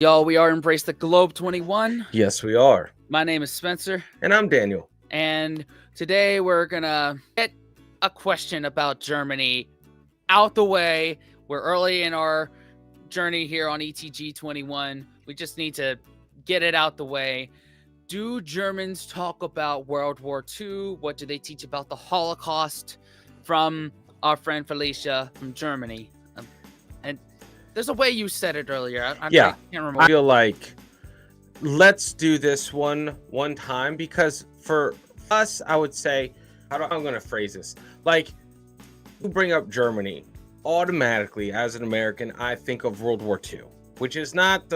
Y'all, we are Embrace the Globe 21. Yes, we are. My name is Spencer. And I'm Daniel. And today we're gonna get a question about Germany out the way. We're early in our journey here on ETG 21. We just need to get it out the way. Do Germans talk about World War II? What do they teach about the Holocaust? From our friend Felicia from Germany. And there's a way you said it earlier. I can't remember. I feel like let's do this one time, because for us, I would say, I'm going to phrase this. Like, you bring up Germany, automatically, as an American, I think of World War II, which is not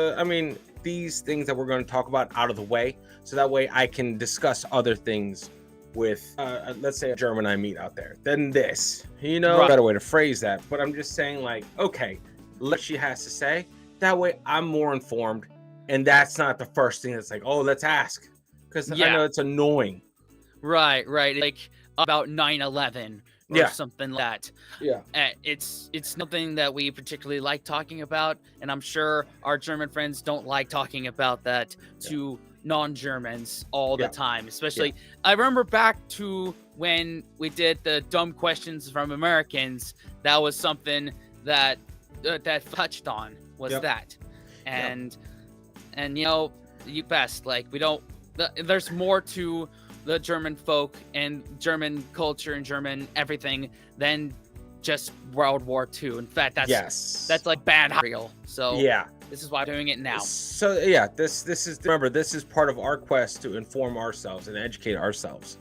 these things that we're going to talk about out of the way, so that way I can discuss other things with, let's say, a German I meet out there. Then this, right. A better way to phrase that. But I'm just saying, like, okay, what she has to say. That way I'm more informed. And that's not the first thing that's like, oh, let's ask. Because I know it's annoying. Right. Like about 9/11 or something like that. Yeah. It's nothing that we particularly like talking about. And I'm sure our German friends don't like talking about that to non-Germans all the time. Especially, I remember back to when we did the dumb questions from Americans. That was something that touched on was that. And you best, like, we don't, there's more to the German folk and German culture and German everything than just World War II. In fact, that's like bad real. So this is why I'm doing it now. So this is, remember, this is part of our quest to inform ourselves and educate ourselves.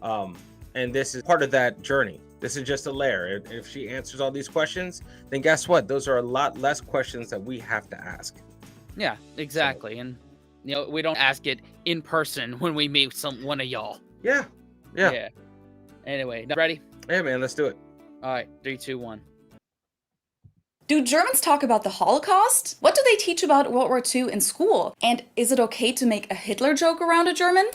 And this is part of that journey. This is just a layer. If she answers all these questions, then guess what? Those are a lot less questions that we have to ask. Yeah, exactly. So, and we don't ask it in person when we meet one of y'all. Yeah. Anyway, ready? Yeah, man, let's do it. All right, 3, 2, 1. Do Germans talk about the Holocaust? What do they teach about World War II in school? And is it okay to make a Hitler joke around a German?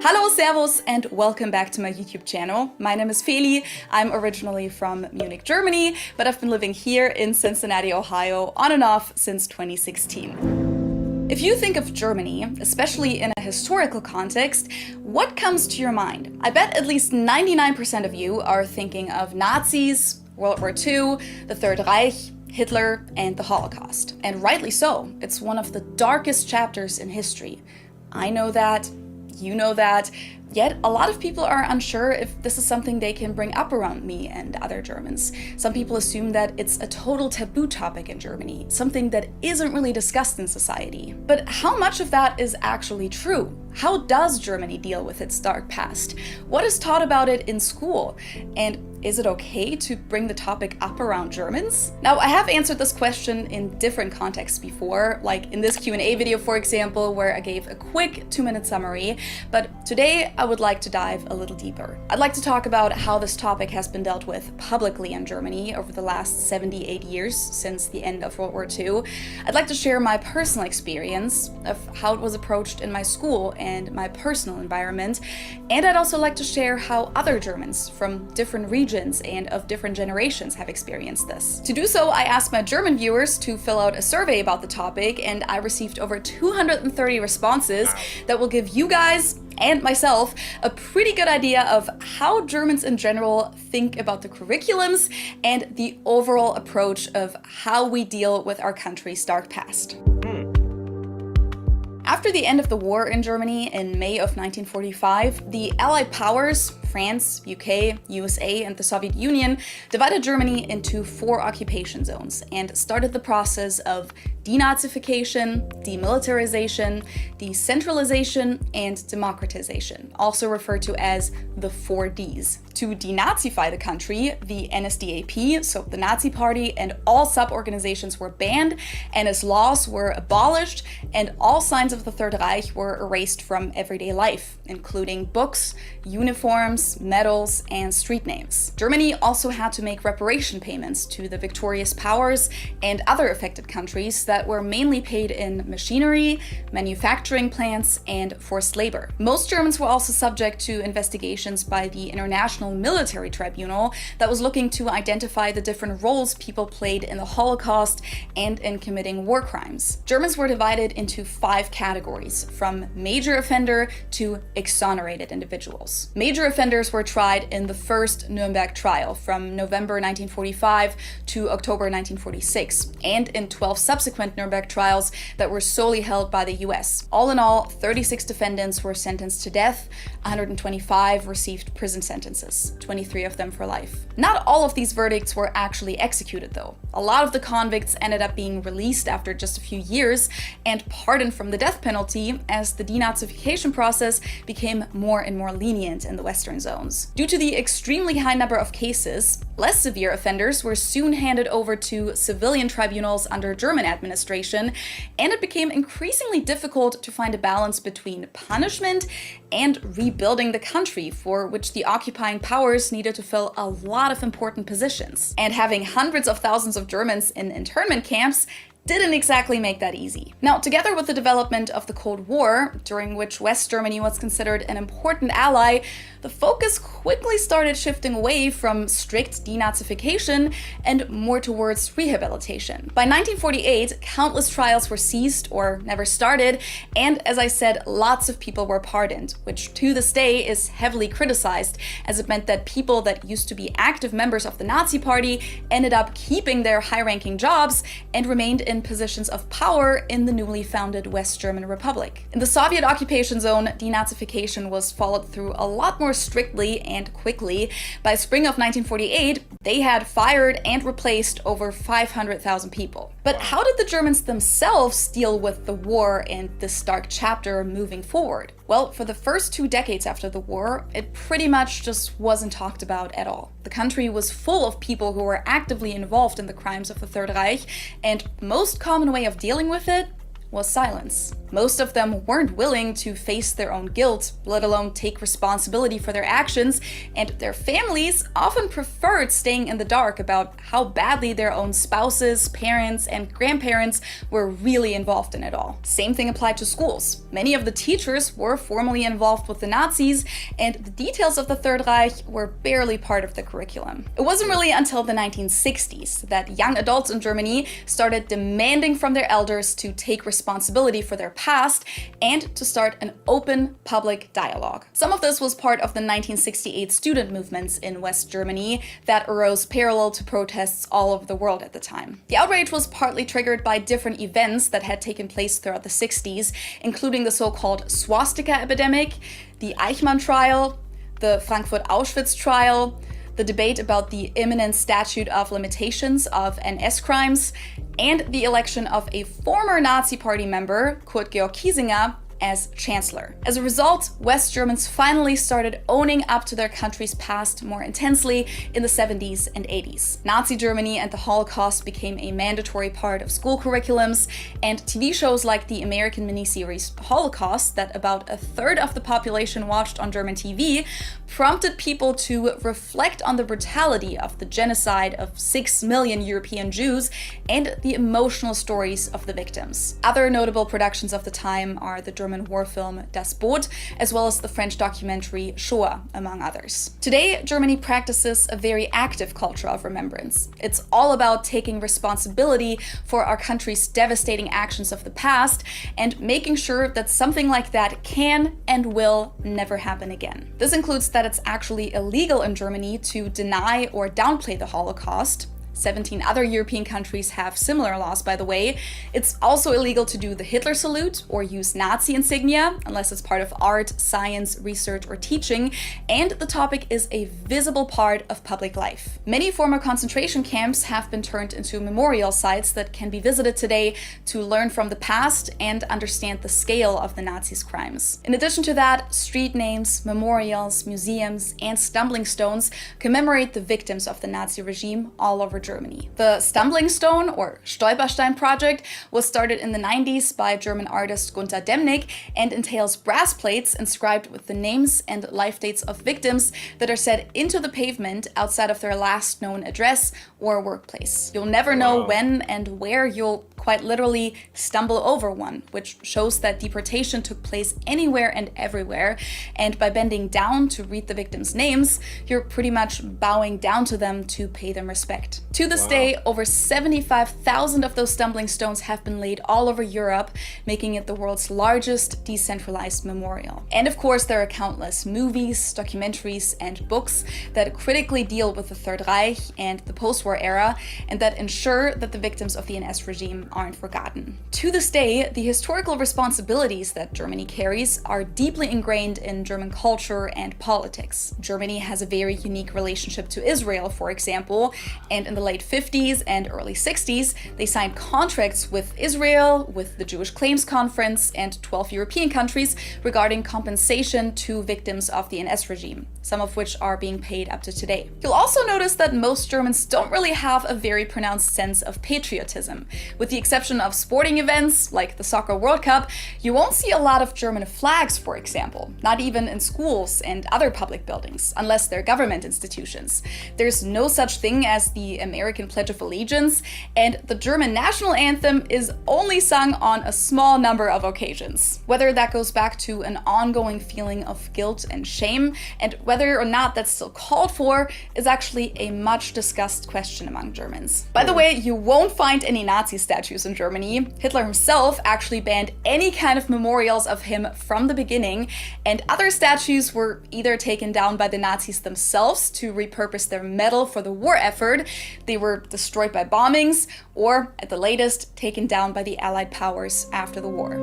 Hello, servus, and welcome back to my YouTube channel. My name is Feli. I'm originally from Munich, Germany, but I've been living here in Cincinnati, Ohio, on and off since 2016. If you think of Germany, especially in a historical context, what comes to your mind? I bet at least 99% of you are thinking of Nazis, World War II, the Third Reich, Hitler, and the Holocaust. And rightly so. It's one of the darkest chapters in history. I know that. You know that, yet a lot of people are unsure if this is something they can bring up around me and other Germans. Some people assume that it's a total taboo topic in Germany, something that isn't really discussed in society. But how much of that is actually true? How does Germany deal with its dark past? What is taught about it in school? And is it okay to bring the topic up around Germans? Now, I have answered this question in different contexts before, like in this Q&A video, for example, where I gave a quick 2-minute summary, but today I would like to dive a little deeper. I'd like to talk about how this topic has been dealt with publicly in Germany over the last 78 years since the end of World War II. I'd like to share my personal experience of how it was approached in my school and my personal environment, and I'd also like to share how other Germans from different regions and of different generations have experienced this. To do so, I asked my German viewers to fill out a survey about the topic, and I received over 230 responses that will give you guys and myself a pretty good idea of how Germans in general think about the curriculums and the overall approach of how we deal with our country's dark past. After the end of the war in Germany in May of 1945, the Allied powers, France, UK, USA, and the Soviet Union, divided Germany into 4 occupation zones and started the process of denazification, demilitarization, decentralization, and democratization, also referred to as the 4 Ds. To denazify the country, the NSDAP, so the Nazi Party, and all sub-organizations were banned, and its laws were abolished, and all signs of of the Third Reich were erased from everyday life, including books, uniforms, medals, and street names. Germany also had to make reparation payments to the victorious powers and other affected countries that were mainly paid in machinery, manufacturing plants, and forced labor. Most Germans were also subject to investigations by the International Military Tribunal that was looking to identify the different roles people played in the Holocaust and in committing war crimes. Germans were divided into 5 categories, from major offender to exonerated individuals. Major offenders were tried in the first Nuremberg trial from November 1945 to October 1946, and in 12 subsequent Nuremberg trials that were solely held by the US. All in all, 36 defendants were sentenced to death, 125 received prison sentences, 23 of them for life. Not all of these verdicts were actually executed though. A lot of the convicts ended up being released after just a few years and pardoned from the death penalty as the denazification process became more and more lenient in the Western zones. Due to the extremely high number of cases, less severe offenders were soon handed over to civilian tribunals under German administration, and it became increasingly difficult to find a balance between punishment and rebuilding the country, for which the occupying powers needed to fill a lot of important positions. And having hundreds of thousands of Germans in internment camps didn't exactly make that easy. Now, together with the development of the Cold War, during which West Germany was considered an important ally, the focus quickly started shifting away from strict denazification and more towards rehabilitation. By 1948, countless trials were ceased or never started, and as I said, lots of people were pardoned, which to this day is heavily criticized, as it meant that people that used to be active members of the Nazi Party ended up keeping their high-ranking jobs and remained in positions of power in the newly founded West German Republic. In the Soviet occupation zone, denazification was followed through a lot more strictly and quickly. By spring of 1948, they had fired and replaced over 500,000 people. But how did the Germans themselves deal with the war and this dark chapter moving forward? Well, for the first 2 decades after the war, it pretty much just wasn't talked about at all. The country was full of people who were actively involved in the crimes of the Third Reich, and most common way of dealing with it was silence. Most of them weren't willing to face their own guilt, let alone take responsibility for their actions, and their families often preferred staying in the dark about how badly their own spouses, parents, and grandparents were really involved in it all. Same thing applied to schools. Many of the teachers were formally involved with the Nazis, and the details of the Third Reich were barely part of the curriculum. It wasn't really until the 1960s that young adults in Germany started demanding from their elders to take responsibility for their past and to start an open public dialogue. Some of this was part of the 1968 student movements in West Germany that arose parallel to protests all over the world at the time. The outrage was partly triggered by different events that had taken place throughout the 60s, including the so-called swastika epidemic, the Eichmann trial, the Frankfurt Auschwitz trial, the debate about the imminent statute of limitations of NS crimes, and the election of a former Nazi Party member, Kurt Georg Kiesinger, as chancellor. As a result, West Germans finally started owning up to their country's past more intensely in the 70s and 80s. Nazi Germany and the Holocaust became a mandatory part of school curriculums, and TV shows like the American miniseries Holocaust, that about a third of the population watched on German TV, prompted people to reflect on the brutality of the genocide of 6 million European Jews and the emotional stories of the victims. Other notable productions of the time are the German war film Das Boot, as well as the French documentary Shoah, among others. Today, Germany practices a very active culture of remembrance. It's all about taking responsibility for our country's devastating actions of the past and making sure that something like that can and will never happen again. This includes that it's actually illegal in Germany to deny or downplay the Holocaust. 17 other European countries have similar laws, by the way. It's also illegal to do the Hitler salute or use Nazi insignia, unless it's part of art, science, research, or teaching, and the topic is a visible part of public life. Many former concentration camps have been turned into memorial sites that can be visited today to learn from the past and understand the scale of the Nazis' crimes. In addition to that, street names, memorials, museums, and stumbling stones commemorate the victims of the Nazi regime all over Germany. Germany. The Stumbling Stone, or Stolperstein project, was started in the 90s by German artist Gunter Demnig and entails brass plates inscribed with the names and life dates of victims that are set into the pavement outside of their last known address or workplace. You'll never know when and where you'll quite literally stumble over one, which shows that deportation took place anywhere and everywhere. And by bending down to read the victims' names, you're pretty much bowing down to them to pay them respect. To this day, over 75,000 of those stumbling stones have been laid all over Europe, making it the world's largest decentralized memorial. And of course, there are countless movies, documentaries, and books that critically deal with the Third Reich and the post-war era, and that ensure that the victims of the NS regime aren't forgotten. To this day, the historical responsibilities that Germany carries are deeply ingrained in German culture and politics. Germany has a very unique relationship to Israel, for example, and in the late 50s and early 60s, they signed contracts with Israel, with the Jewish Claims Conference, and 12 European countries regarding compensation to victims of the NS regime, some of which are being paid up to today. You'll also notice that most Germans don't really have a very pronounced sense of patriotism. With the exception of sporting events, like the Soccer World Cup, you won't see a lot of German flags, for example, not even in schools and other public buildings, unless they're government institutions. There's no such thing as the American Pledge of Allegiance, and the German national anthem is only sung on a small number of occasions. Whether that goes back to an ongoing feeling of guilt and shame, and whether or not that's still called for, is actually a much discussed question among Germans. By the way, you won't find any Nazi statues in Germany. Hitler himself actually banned any kind of memorials of him from the beginning, and other statues were either taken down by the Nazis themselves to repurpose their metal for the war effort, they were destroyed by bombings, or at the latest, taken down by the Allied powers after the war.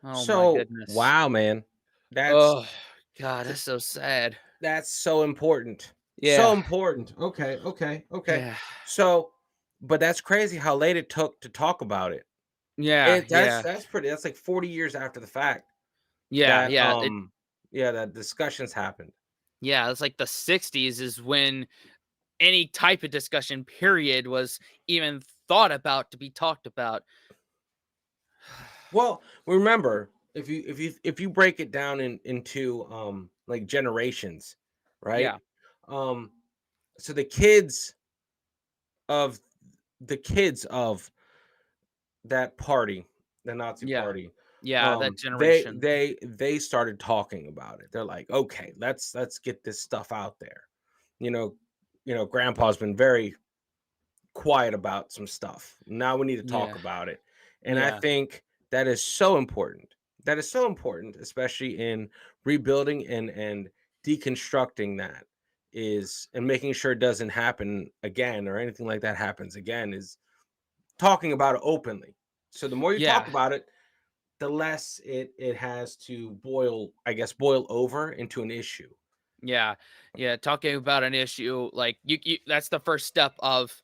Oh my goodness. Wow, man. Oh God, that's so sad. That's so important. Yeah. So important. Okay. Yeah. So, but that's crazy how late it took to talk about it. Yeah. Yeah. That's pretty. That's like 40 years after the fact Yeah. that Yeah. that discussions happened. Yeah. It's like the 60s is when any type of discussion period was even thought about to be talked about. Well, remember, if you break it down into like generations, right? Yeah. Um so of the kids of that party, the Nazi Yeah. party, Yeah. That generation. they started talking about it. They're like, okay, let's get this stuff out there. You know, grandpa's been very quiet about some stuff. Now we need to talk Yeah. about it. And I Yeah. think that is so important. That is so important, especially in rebuilding and deconstructing that is and making sure it doesn't happen again or anything like that happens again is talking about it openly. So the more you Yeah. talk about it, the less it has to boil over into an issue. Yeah. Yeah. Talking about an issue, like you that's the first step of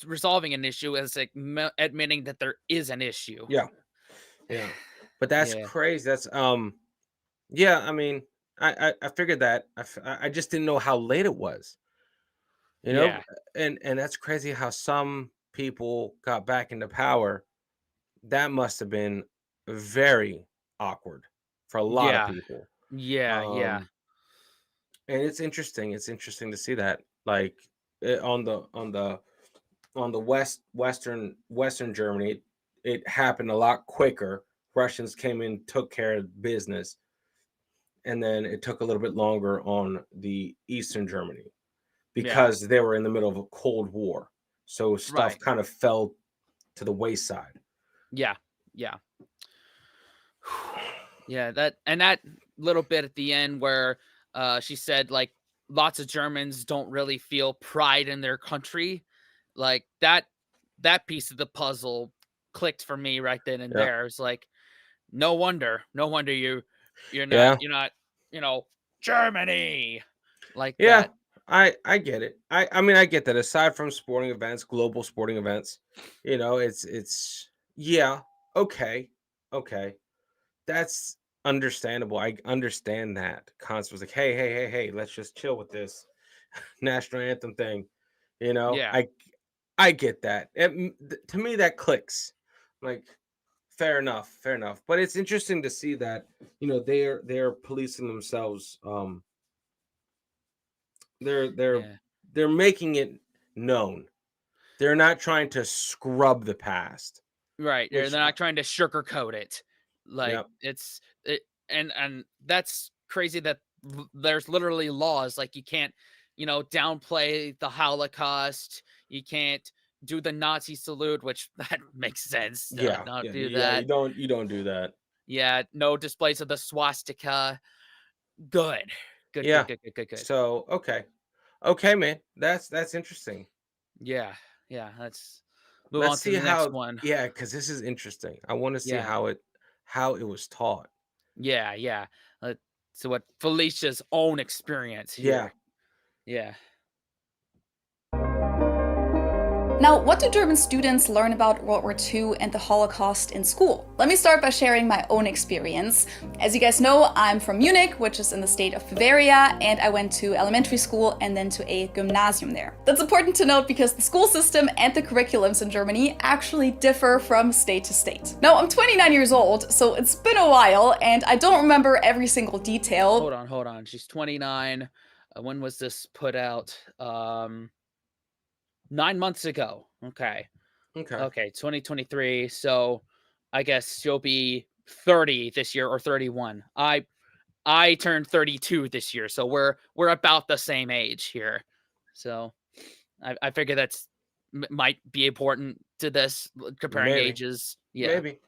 resolving an issue, is like admitting that there is an issue. Yeah. Yeah. But that's Yeah. crazy. That's yeah, I mean, I figured that. I just didn't know how late it was, you know? Yeah. And that's crazy how some people got back into power. That must have been very awkward for a lot of Yeah. people. Yeah. Yeah. Um and it's interesting to see that like on the western Germany, it happened a lot quicker. Russians came in, took care of business, and then it took a little bit longer on the Eastern Germany Yeah. because they were in the middle of a Cold War. So stuff Right. kind of fell to the wayside. Yeah. Yeah. Yeah, that little bit at the end where she said like lots of Germans don't really feel pride in their country, like that piece of the puzzle clicked for me right then and Yeah. there. It's like no wonder you're not Yeah. you're not, Germany like Yeah. that. I get it. I mean I get that. Aside from sporting events, global sporting events, it's yeah, okay. Okay. That's understandable. I understand that. Concept was like, hey, let's just chill with this national anthem thing. You know, Yeah. I get that. To me, that clicks. Like, fair enough, fair enough. But it's interesting to see that they're policing themselves. They're they're Yeah. they're making it known. They're not trying to scrub the past. Right. They're Which, not trying to sugarcoat it. Like yeah, and that's crazy that there's literally laws like you can't, downplay the Holocaust. You can't do the Nazi salute, which that makes sense to yeah, not yeah, do yeah. that. You don't do that. Yeah, no displays of the swastika. Good. Good, good, Yeah. good, good, good, good. So okay, man. That's interesting. Yeah. Yeah. Let's move Let's on to see the next how. one. Yeah, because this is interesting. I want to see Yeah. how it was taught. Yeah. Yeah. Uh, so what Felicia's own experience Yeah. here. Yeah. Now, what do German students learn about World War II and the Holocaust in school? Let me start by sharing my own experience. As you guys know, I'm from Munich, which is in the state of Bavaria, and I went to elementary school and then to a gymnasium there. That's important to note because the school system and the curriculums in Germany actually differ from state to state. Now, I'm 29 years old, so it's been a while, and I don't remember every single detail. Hold on. She's 29. When was this put out? 9 months ago. Okay. Okay. Okay. 2023. So I guess she'll be 30 this year or 31. I turned 32 this year, so we're about the same age here. So I figure that's might be important to this comparing Maybe. ages. Yeah. Maybe.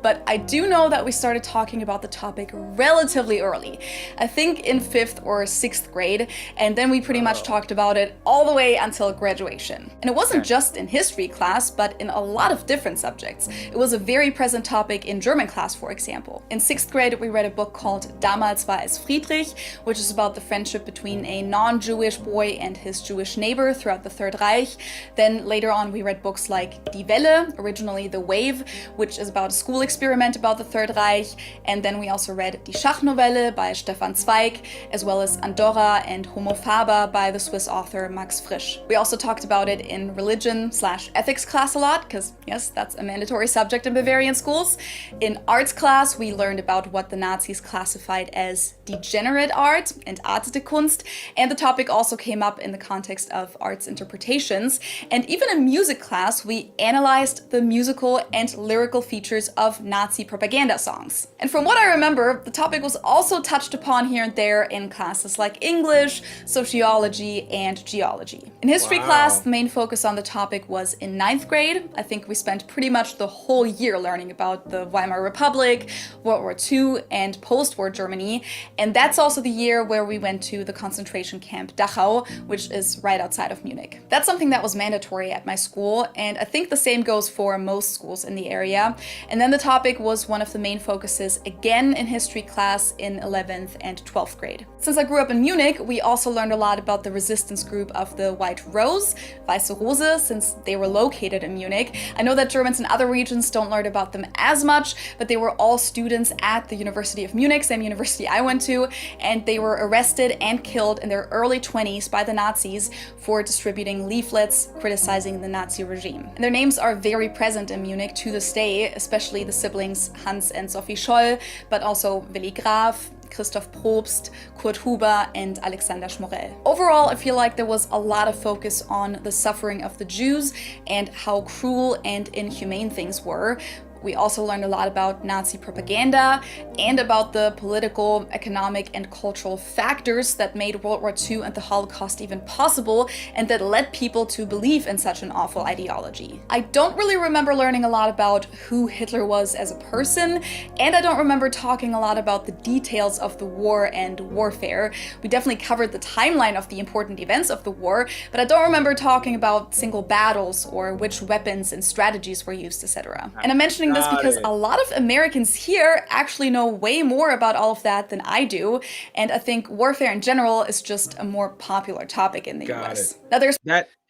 But I do know that we started talking about the topic relatively early. I think in 5th or 6th grade, and then we pretty much talked about it all the way until graduation. And it wasn't Okay. just in history class, but in a lot of different subjects. It was a very present topic in German class, for example. In 6th grade, we read a book called Damals war es Friedrich, which is about the friendship between a non-Jewish boy and his Jewish neighbor throughout the Third Reich. Then later on, we read books like Die Welle, originally The Wave, which is about a school experiment about the Third Reich, and then we also read Die Schachnovelle by Stefan Zweig, as well as Andorra and Homo Faber by the Swiss author Max Frisch. We also talked about it in religion/ethics class a lot, because yes, that's a mandatory subject in Bavarian schools. In arts class, we learned about what the Nazis classified as degenerate art and Arte de Kunst, and the topic also came up in the context of arts interpretations. And even in music class, we analyzed the musical and lyrical features of Nazi propaganda songs. And from what I remember, the topic was also touched upon here and there in classes like English, sociology, and geology. In history class, the main focus on the topic was in 9th grade. I think we spent pretty much the whole year learning about the Weimar Republic, World War II, and post-war Germany. And that's also the year where we went to the concentration camp Dachau, which is right outside of Munich. That's something that was mandatory at my school, and I think the same goes for most schools in the area. And then the topic was one of the main focuses again in history class in 11th and 12th grade. Since I grew up in Munich, we also learned a lot about the resistance group of the White Rose, Weiße Rose, since they were located in Munich. I know that Germans in other regions don't learn about them as much, but they were all students at the University of Munich, same university I went to, and they were arrested and killed in their early 20s by the Nazis for distributing leaflets criticizing the Nazi regime. And their names are very present in Munich to this day, especially the siblings Hans and Sophie Scholl, but also Willy Graf, Christoph Probst, Kurt Huber, and Alexander Schmorell. Overall, I feel like there was a lot of focus on the suffering of the Jews and how cruel and inhumane things were. We also learned a lot about Nazi propaganda and about the political, economic, and cultural factors that made World War II and the Holocaust even possible and that led people to believe in such an awful ideology. I don't really remember learning a lot about who Hitler was as a person, and I don't remember talking a lot about the details of the war and warfare. We definitely covered the timeline of the important events of the war, but I don't remember talking about single battles or which weapons and strategies were used, etc. And I'm mentioning this because a lot of Americans here actually know way more about all of that than I do, and I think warfare in general is just a more popular topic in the US. Now there's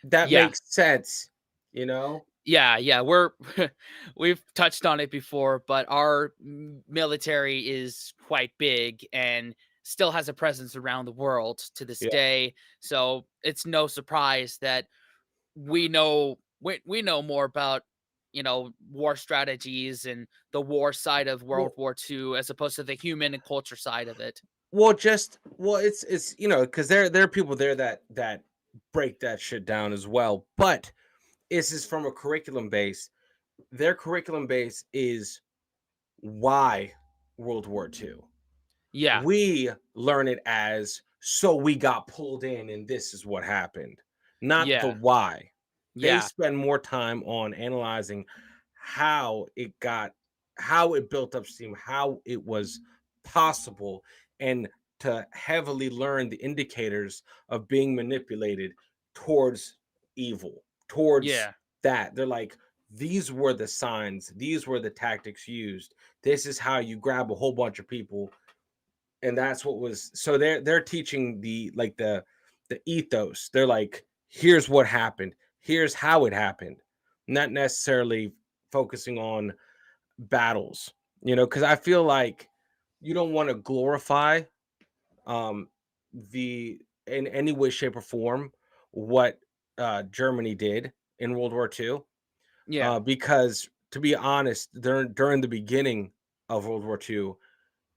That Yeah. makes sense, you know? Yeah, we're we've touched on it before, but our military is quite big, and still has a presence around the world to this Yeah. day. So it's no surprise that we know more about war strategies and the war side of World Well, War II as opposed to the human and culture side of it. it's because there are people there that break that shit down as well. But this is from a curriculum base. Their curriculum base is why World War II. Yeah, We learn it as so we got pulled in and this is what happened, not the yeah, why. They yeah, spend more time on analyzing how it got, how it built up steam, how it was possible, and to heavily learn the indicators of being manipulated towards evil, towards yeah, that. They're like, these were the signs, these were the tactics used. This is how you grab a whole bunch of people, and that's what was so they're teaching the ethos. They're like, here's what happened, here's how it happened, not necessarily focusing on battles, because I feel like you don't want to glorify um the in any way, shape, or form what Germany did in World War II, yeah, because to be honest, during the beginning of World War II,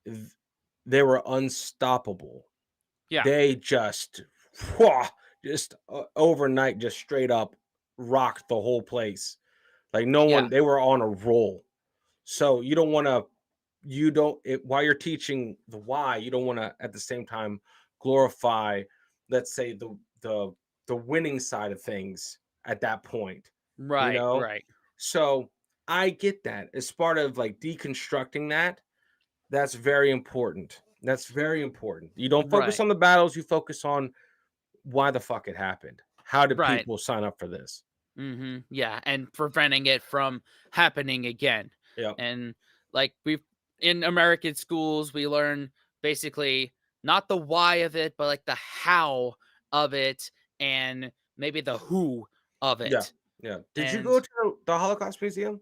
th- they were unstoppable. yeah, They just, whoa, just overnight, just straight up rocked the whole place. Like no yeah, one, they were on a roll. So you don't want to, while you're teaching the why, you don't want to at the same time glorify, let's say the winning side of things at that point, you right, know. right, So I get that as part of like deconstructing that. That's very important. That's very important. You don't focus right, on the battles, you focus on why the fuck it happened. How did right. people sign up for this? Yeah, and preventing it from happening again. Yeah. And like we've in American schools, we learn basically not the why of it, but like the how of it and maybe the who of Yeah. it. Yeah. Did you And go to the Holocaust Museum?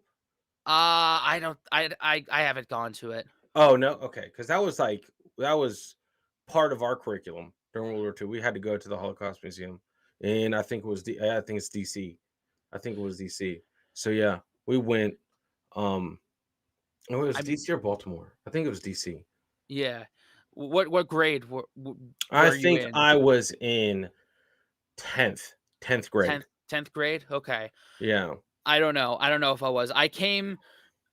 I don't I haven't gone to it. Oh no. Okay. Because that was part of our curriculum during World War II. We had to go to the Holocaust Museum. And I think it's DC. I think it was DC. So yeah, we went. Um oh, it was I'm DC or Baltimore. I think it was DC. yeah. What grade I were you think in? I was in 10th grade. 10th grade? Okay. Yeah. I don't know. I don't know if I was. I came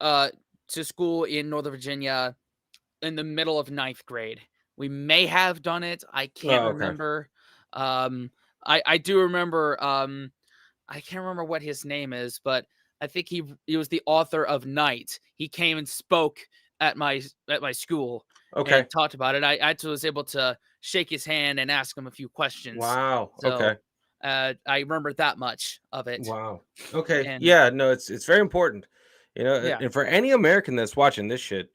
uh to school in Northern Virginia in the middle of ninth grade. We may have done it. I can't Oh, okay. remember. Um, I do remember. I can't remember what his name is, but I think he was the author of Night. He came and spoke at my school Okay. and talked about it. I actually was able to shake his hand and ask him a few questions. Wow. So Okay. I remember that much of it. Wow. Okay. And Yeah, no, it's very important. yeah, And for any American that's watching this shit,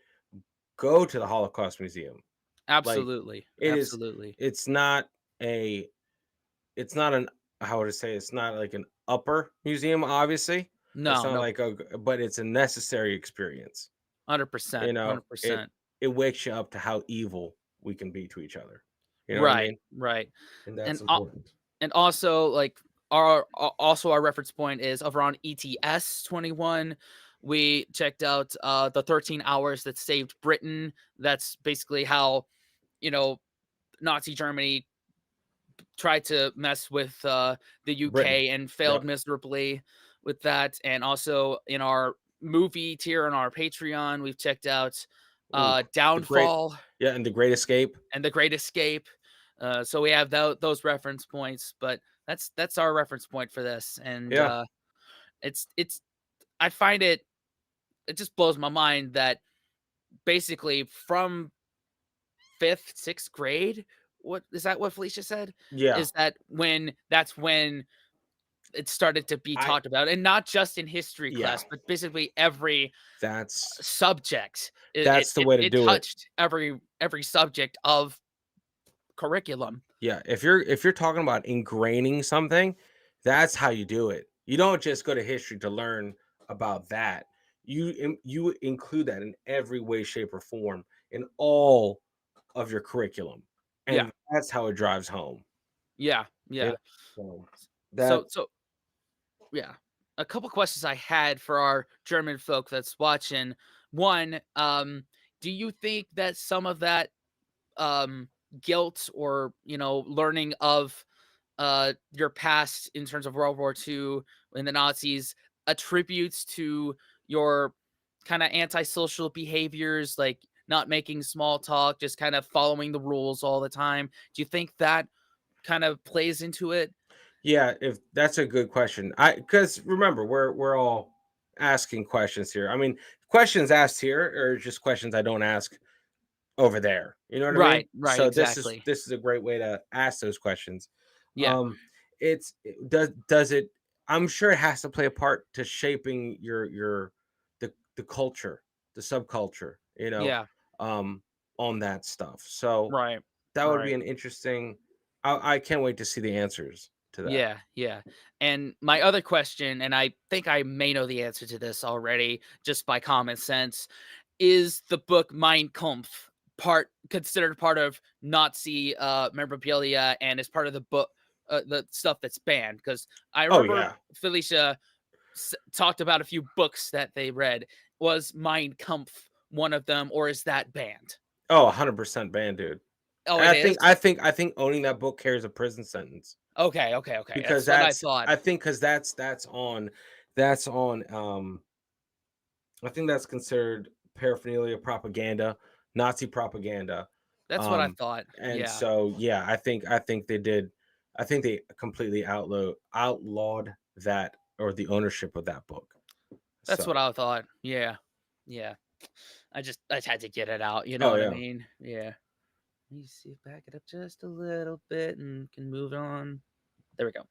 go to the Holocaust Museum. Like absolutely, it is absolutely. it's not a it's not an how would I say, it's not like an upper museum, obviously. It's No, not no, like but it's a necessary experience. 100%, It 100%. it wakes you up to how evil we can be to each other. You know what I Right, mean? right. And And that's important. and also like our reference point is over on ETS 21. We checked out the 13 hours that saved Britain. That's basically how, you know, Nazi Germany tried to mess with the Britain. UK and Yeah. failed miserably with that. And also in our movie tier on our Patreon, we've checked out Ooh, the great Downfall yeah, and the Great Escape. and The Great Escape. So we have those reference points, but that's our reference point for this, and Yeah. it's I find it just blows my mind that basically from fifth, sixth grade, what is that? What Felicia said Yeah. is that that's when it started to be I talked about, and not just in history yeah, class, but basically every that's subject. It it, that's the it, way to it do it. touched every subject of curriculum. Yeah, if you're talking about ingraining something, that's how you do it. You don't just go to history to learn about that. You include that in every way, shape, or form in all of your curriculum, Yeah. and that's how it drives home. Yeah. You Yeah. know? So So that so yeah. A couple questions I had for our German folk that's watching. One, do you think that some of that um guilt or learning of your past in terms of World War II and the Nazis attributes to your kind of antisocial behaviors, like not making small talk, just kind of following the rules all the time? Do you think that kind of plays into it? Yeah, if that's a good question. I because remember, we're all asking questions here. I mean, questions asked here are just questions I don't ask over there. You know what I mean? Right, right, So this is exactly. this is a great way to ask those questions. Yeah, Um, does it? I'm sure it has to play a part to shaping the culture, the subculture. yeah, Um, on that stuff. So right, that would be right. an interesting. I can't wait to see the answers to that. Yeah, yeah. And my other question, and I think I may know the answer to this already just by common sense, is the book Mein Kampf considered part of Nazi memorabilia and is part of the book, the stuff that's banned? Because I Oh remember yeah. Felicia talked about a few books that they read. Was Mein Kampf one of them, or is that banned? Oh, 100% banned, dude. Oh, And it I is. think I think I think owning that book carries a prison sentence Okay, okay, okay. because That's what I thought. that's on I think that's considered paraphernalia propaganda, Nazi propaganda. That's what I Um thought. and Yeah. so yeah, I think they did. I think they completely outlawed that, or the ownership of that book. That's what So, I thought. Yeah. Yeah. I just had to get it out, you know oh what I yeah. mean? Yeah. Let me see, back it up just a little bit and can move on. There we go.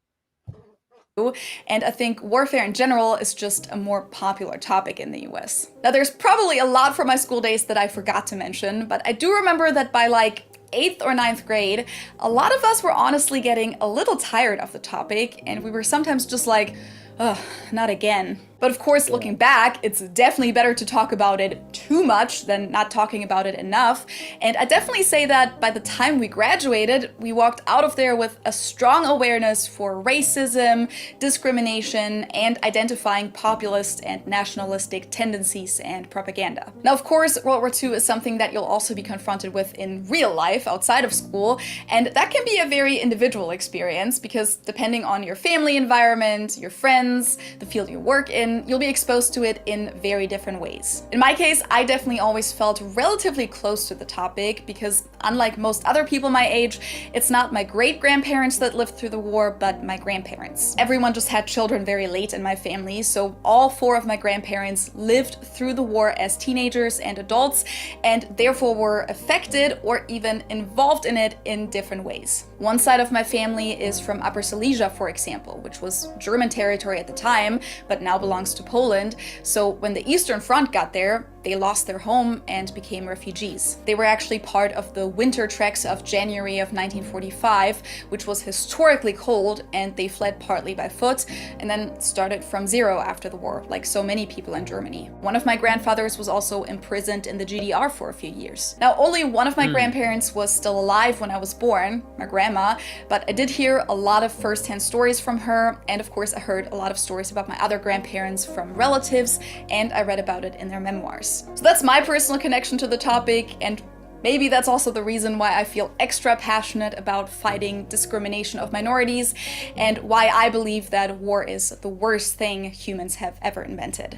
And I think warfare in general is just a more popular topic in the US. Now, there's probably a lot from my school days that I forgot to mention, but I do remember that by like 8th or ninth grade, a lot of us were honestly getting a little tired of the topic, and we were sometimes just like, ugh, not again. But of course, Yeah. looking back, it's definitely better to talk about it too much than not talking about it enough. And I definitely say that by the time we graduated, we walked out of there with a strong awareness for racism, discrimination, and identifying populist and nationalistic tendencies and propaganda. Now, of course, World War II is something that you'll also be confronted with in real life outside of school, and that can be a very individual experience because depending on your family environment, your friends, the field you work in, you'll be exposed to it in very different ways. In my case, I definitely always felt relatively close to the topic because, unlike most other people my age, it's not my great-grandparents that lived through the war, but my grandparents. Everyone just had children very late in my family, so all 4 of my grandparents lived through the war as teenagers and adults, and therefore were affected or even involved in it in different ways. One side of my family is from Upper Silesia, for example, which was German territory at the time, but now belongs to Poland. So when the Eastern Front got there, they lost their home and became refugees. They were actually part of the winter treks of January of 1945, which was historically cold, and they fled partly by foot and then started from zero after the war, like so many people in Germany. One of my grandfathers was also imprisoned in the GDR for a few years. Now, only one of my grandparents was still alive when I was born, my grandma, but I did hear a lot of first-hand stories from her, and of course I heard a lot of stories about my other grandparents from relatives, and I read about it in their memoirs. So that's my personal connection to the topic, and maybe that's also the reason why I feel extra passionate about fighting discrimination of minorities, and why I believe that war is the worst thing humans have ever invented.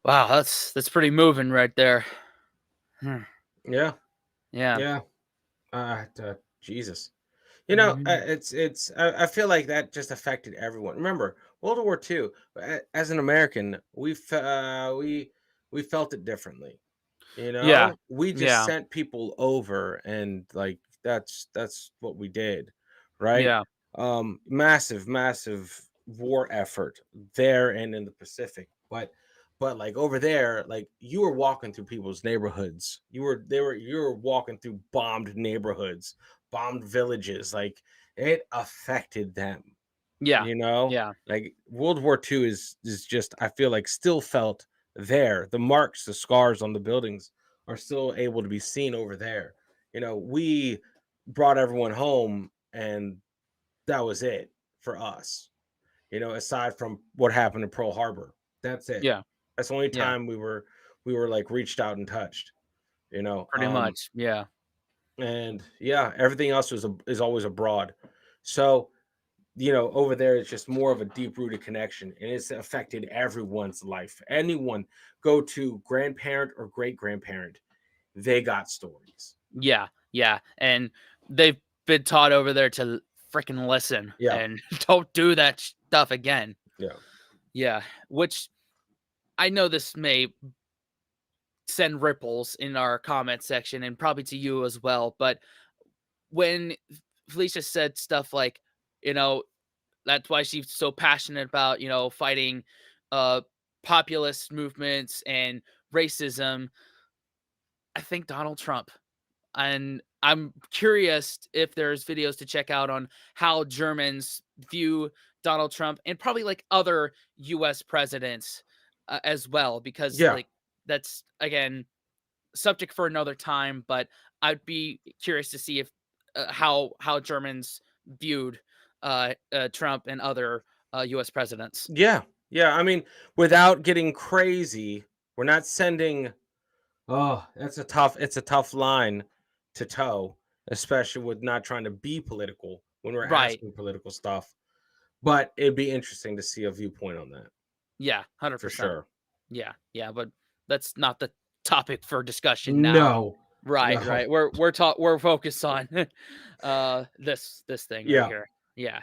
Wow, that's pretty moving right there. Hmm. Yeah. Yeah. Yeah. Jesus. Mhm. I feel like that just affected everyone. Remember, World War II, as an American, we felt it differently. Yeah. We just Yeah. sent people over, and like that's what we did, right? Yeah. Massive war effort there and in the Pacific. But like over there, like you were walking through people's neighborhoods. You were walking through bombed neighborhoods, bombed villages. Like it affected them, Yeah. you know? Yeah. Like World War II is just, I feel like, still felt there. The marks, the scars on the buildings are still able to be seen over there. You know, we brought everyone home, and that was it for us. You know, aside from what happened in Pearl Harbor, that's it. Yeah. That's the only Yeah. time we were like reached out and touched. You know, Pretty much. Yeah. and yeah, everything else is always abroad. So you know, over there it's just more of a deep rooted connection, and it's affected everyone's life. Anyone go to grandparent or great grandparent, they got stories. Yeah. Yeah. And they've been taught over there to freaking listen Yeah, and don't do that stuff again. yeah, Yeah. Which I know this may send ripples in our comment section and probably to you as well. But when Felicia said stuff like, you know, that's why she's so passionate about, fighting uh populist movements and racism, I think Donald Trump. And I'm curious if there's videos to check out on how Germans view Donald Trump and probably like other US presidents as well, because yeah, like that's again subject for another time, but I'd be curious to see if how Germans viewed Trump and other U.S. presidents. yeah, yeah. I mean, without getting crazy, we're not sending. Oh, it's a tough line to toe, especially with not trying to be political when we're Right? asking political stuff. But it'd be interesting to see a viewpoint on that Yeah, hundred for percent. sure. Yeah, yeah, but that's not the topic for discussion now. No, Right, no, right. We're focused on this thing right yeah, here. Yeah,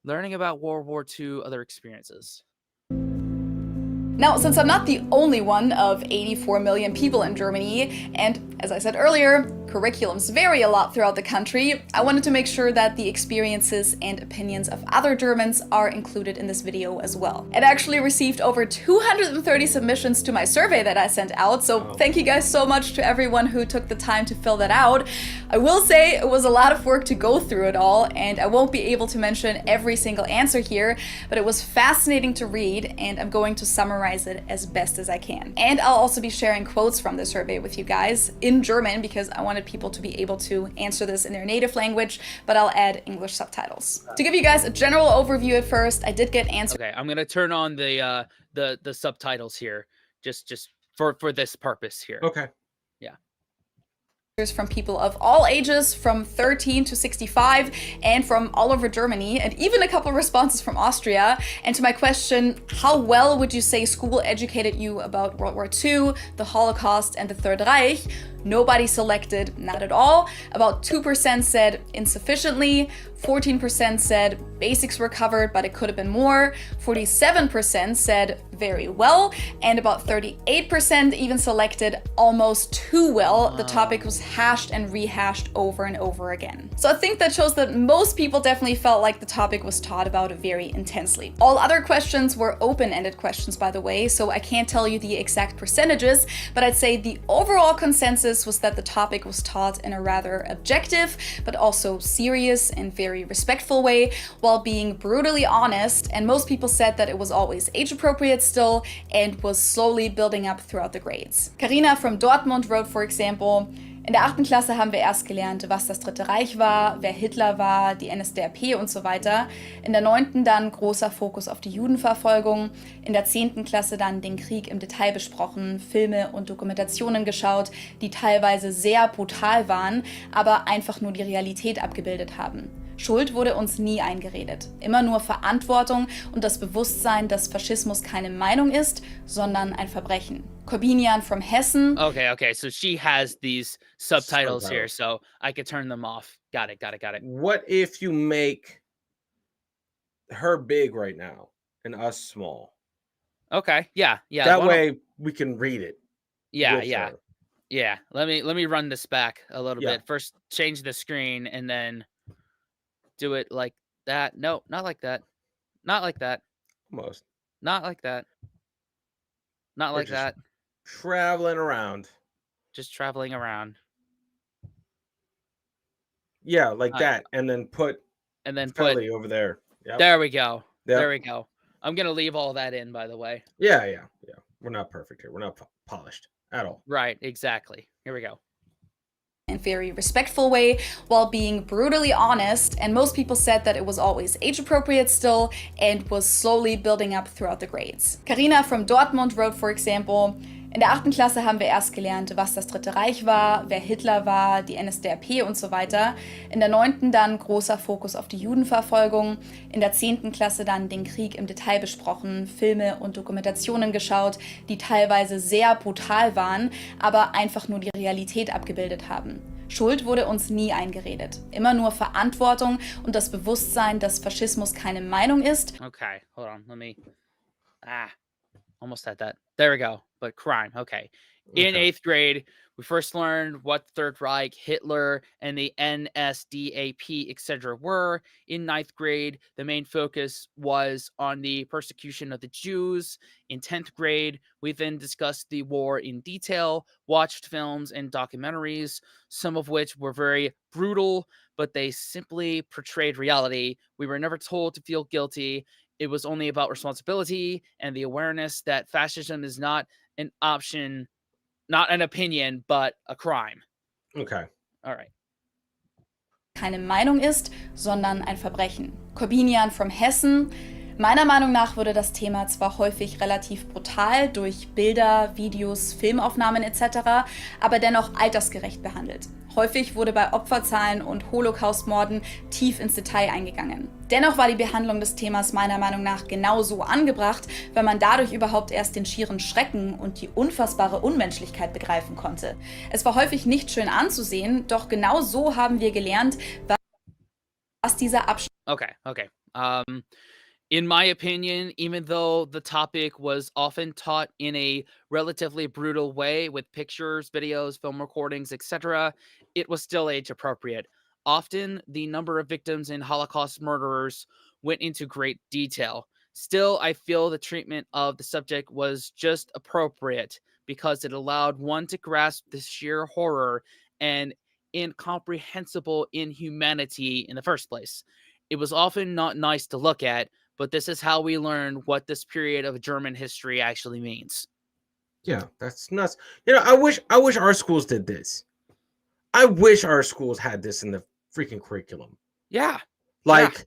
learning about World War II, other experiences. Now, since I'm not the only one of 84 million people in Germany, and as I said earlier, curriculums vary a lot throughout the country, I wanted to make sure that the experiences and opinions of other Germans are included in this video as well. It actually received over 230 submissions to my survey that I sent out, so thank you guys so much to everyone who took the time to fill that out. I will say it was a lot of work to go through it all, and I won't be able to mention every single answer here, but it was fascinating to read, and I'm going to summarize it as best as I can. And I'll also be sharing quotes from the survey with you guys in German, because I wanted people to be able to answer this in their native language, but I'll add English subtitles. To give you guys a general overview at first, I did get answers. Okay, I'm gonna turn on the subtitles here, just for this purpose here. okay. Yeah. From people of all ages, from 13 to 65, and from all over Germany, and even a couple responses from Austria. And to my question, how well would you say school educated you about World War II, the Holocaust, and the Third Reich? Nobody selected not at all. About 2% said insufficiently, 14% said basics were covered, but it could have been more, 47% said very well, and about 38% even selected almost too well. The topic was hashed and rehashed over and over again. So I think that shows that most people definitely felt like the topic was taught about very intensely. All other questions were open-ended questions, by the way, so I can't tell you the exact percentages, but I'd say the overall consensus was that the topic was taught in a rather objective, but also serious and very respectful way, while being brutally honest, and most people said that it was always age-appropriate still, and was slowly building up throughout the grades. Karina from Dortmund wrote, for example, in der 8. Klasse haben wir erst gelernt, was das Dritte Reich war, wer Hitler war, die NSDAP und so weiter. In der 9. dann großer Fokus auf die Judenverfolgung. In der 10. Klasse dann den Krieg im Detail besprochen, Filme und Dokumentationen geschaut, die teilweise sehr brutal waren, aber einfach nur die Realität abgebildet haben. Schuld wurde uns nie eingeredet. Immer nur Verantwortung und das Bewusstsein, dass Faschismus keine Meinung ist, sondern ein Verbrechen. Corbinian from Hessen. Okay. So she has these subtitles here, so I could turn them off. Got it. What if you make her big right now and us small? Okay. Yeah. That way we can read it. Yeah. Let me run this back a little Yeah. bit. First, change the screen and then do it like that. No, not like that. Not like that. Almost. Not like that. Not like that. Traveling around. Just traveling around. Yeah, like that. And then put Feli over there. Yep. There we go. Yep. There we go. I'm gonna leave all that in, by the way. Yeah. We're not perfect here. We're not polished. at all. Right, exactly. Here we go. In a very respectful way while being brutally honest, and most people said that it was always age appropriate still and was slowly building up throughout the grades. Carina from Dortmund wrote, for example, in der 8. Klasse haben wir erst gelernt, was das Dritte Reich war, wer Hitler war, die NSDAP und so weiter. In der 9. dann großer Fokus auf die Judenverfolgung. In der 10. Klasse dann den Krieg im Detail besprochen, Filme und Dokumentationen geschaut, die teilweise sehr brutal waren, aber einfach nur die Realität abgebildet haben. Schuld wurde uns nie eingeredet. Immer nur Verantwortung und das Bewusstsein, dass Faschismus keine Meinung ist. Okay, hold on. Let me. Almost had that. There we go. But crime. Okay. In Okay. 8th grade, we first learned what the Third Reich, Hitler, and the NSDAP, etc. were. In 9th grade, the main focus was on the persecution of the Jews. In 10th grade, we then discussed the war in detail, watched films and documentaries, some of which were very brutal, but they simply portrayed reality. We were never told to feel guilty. It was only about responsibility and the awareness that fascism is not an option, not an opinion, but a crime. Okay. All right. Keine Meinung ist, sondern ein Verbrechen. Corbinian from Hessen. Meiner Meinung nach wurde das Thema zwar häufig relativ brutal durch Bilder, Videos, Filmaufnahmen etc., aber dennoch altersgerecht behandelt. Häufig wurde bei Opferzahlen und Holocaustmorden tief ins Detail eingegangen. Dennoch war die Behandlung des Themas meiner Meinung nach genauso angebracht, weil man dadurch überhaupt erst den schieren Schrecken und die unfassbare Unmenschlichkeit begreifen konnte. Es war häufig nicht schön anzusehen, doch genau so haben wir gelernt, was dieser Abschnitt... Okay. In my opinion, even though the topic was often taught in a relatively brutal way with pictures, videos, film recordings, etc., it was still age appropriate. Often, the number of victims and Holocaust murderers went into great detail. Still, I feel the treatment of the subject was just appropriate because it allowed one to grasp the sheer horror and incomprehensible inhumanity in the first place. It was often not nice to look at, but this is how we learn what this period of German history actually means. Yeah, that's nuts. I wish our schools did this. I wish our schools had this in the freaking curriculum. Yeah. Like,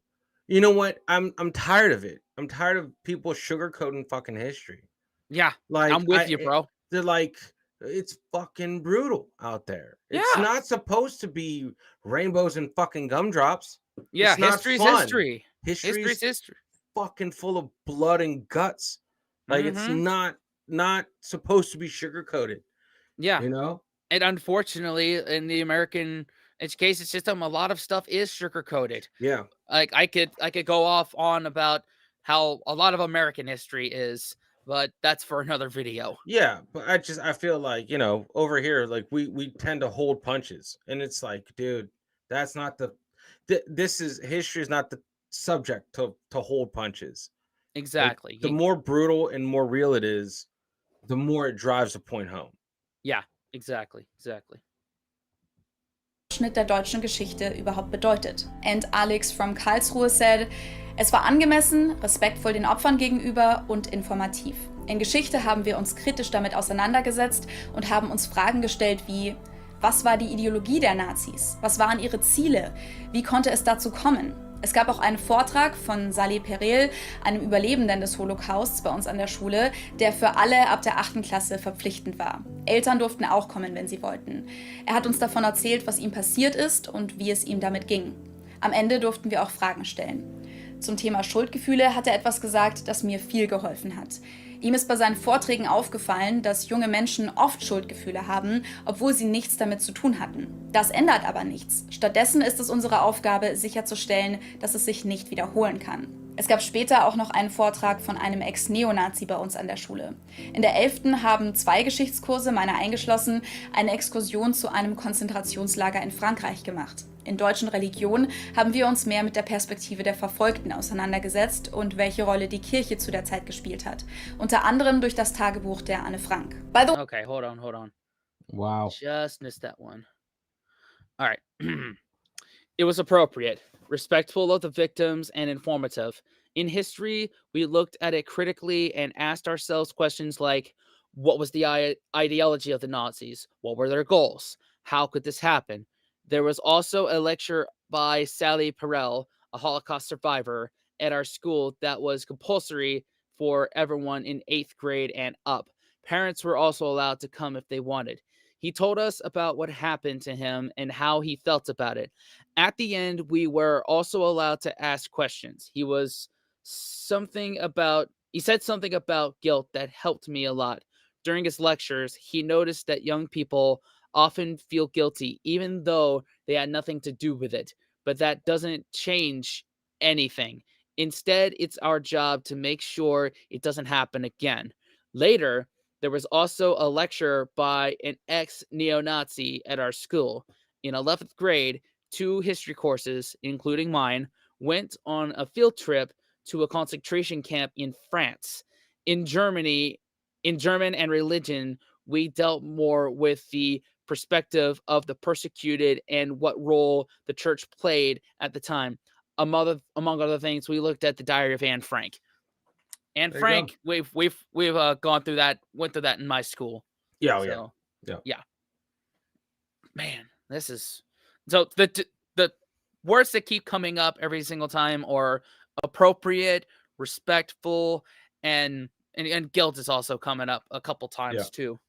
you know what? I'm tired of it. I'm tired of people sugarcoating fucking history. Yeah. Like, I'm with you, bro. They're like, it's fucking brutal out there. It's not supposed to be rainbows and fucking gumdrops. Yeah, history's history. History's history. fucking full of blood and guts. Like, it's not supposed to be sugar-coated. Yeah. And unfortunately, in the American education system, a lot of stuff is sugar-coated. Yeah. Like I could go off on about how a lot of American history is, but that's for another video. Yeah, but I feel like, over here, like we tend to hold punches, and it's like, dude, that's not history is not the subject to hold punches. Exactly. Like, the more brutal and more real it is, the more it drives the point home. Yeah, exactly. Abschnitt der deutschen Geschichte überhaupt bedeutet. And Alex from Karlsruhe said, es war angemessen, respektvoll den Opfern gegenüber und informativ. In Geschichte haben wir uns kritisch damit auseinandergesetzt und haben uns Fragen gestellt wie, was war die Ideologie der Nazis? Was waren ihre Ziele? Wie konnte es dazu kommen? Es gab auch einen Vortrag von Salih Perel, einem Überlebenden des Holocausts bei uns an der Schule, der für alle ab der 8. Klasse verpflichtend war. Eltern durften auch kommen, wenn sie wollten. Er hat uns davon erzählt, was ihm passiert ist und wie es ihm damit ging. Am Ende durften wir auch Fragen stellen. Zum Thema Schuldgefühle hat er etwas gesagt, das mir viel geholfen hat. Ihm ist bei seinen Vorträgen aufgefallen, dass junge Menschen oft Schuldgefühle haben, obwohl sie nichts damit zu tun hatten. Das ändert aber nichts. Stattdessen ist es unsere Aufgabe, sicherzustellen, dass es sich nicht wiederholen kann. Es gab später auch noch einen Vortrag von einem Ex-Neonazi bei uns an der Schule. In der 11. haben 2 Geschichtskurse, meiner eingeschlossen, eine Exkursion zu einem Konzentrationslager in Frankreich gemacht. In deutschen Religion haben wir uns mehr mit der Perspektive der Verfolgten auseinandergesetzt und welche Rolle die Kirche zu der Zeit gespielt hat. Unter anderem durch das Tagebuch der Anne Frank. Okay, hold on. Wow. Just missed that one. All right. It was appropriate, respectful of the victims, and informative. In history, we looked at it critically and asked ourselves questions like, What was the ideology of the Nazis? What were their goals? How could this happen? There was also a lecture by Sally Perel, a Holocaust survivor, at our school that was compulsory for everyone in 8th grade and up. Parents were also allowed to come if they wanted. He told us about what happened to him and how he felt about it. At the end, we were also allowed to ask questions. He said something about guilt that helped me a lot. During his lectures, he noticed that young people often feel guilty even though they had nothing to do with it, but that doesn't change anything. Instead, it's our job to make sure it doesn't happen again. Later, there was also a lecture by an ex-neo-Nazi at our school. In 11th grade, 2 history courses, including mine, went on a field trip to a concentration camp in France. In Germany, in German and religion, we dealt more with the perspective of the persecuted and what role the church played at the time. Among other things, we looked at the Diary of Anne Frank. Anne Frank, we've gone through that, went through that in my school. Yeah, yeah. Man, this is so the words that keep coming up every single time are appropriate, respectful, and guilt is also coming up a couple times too.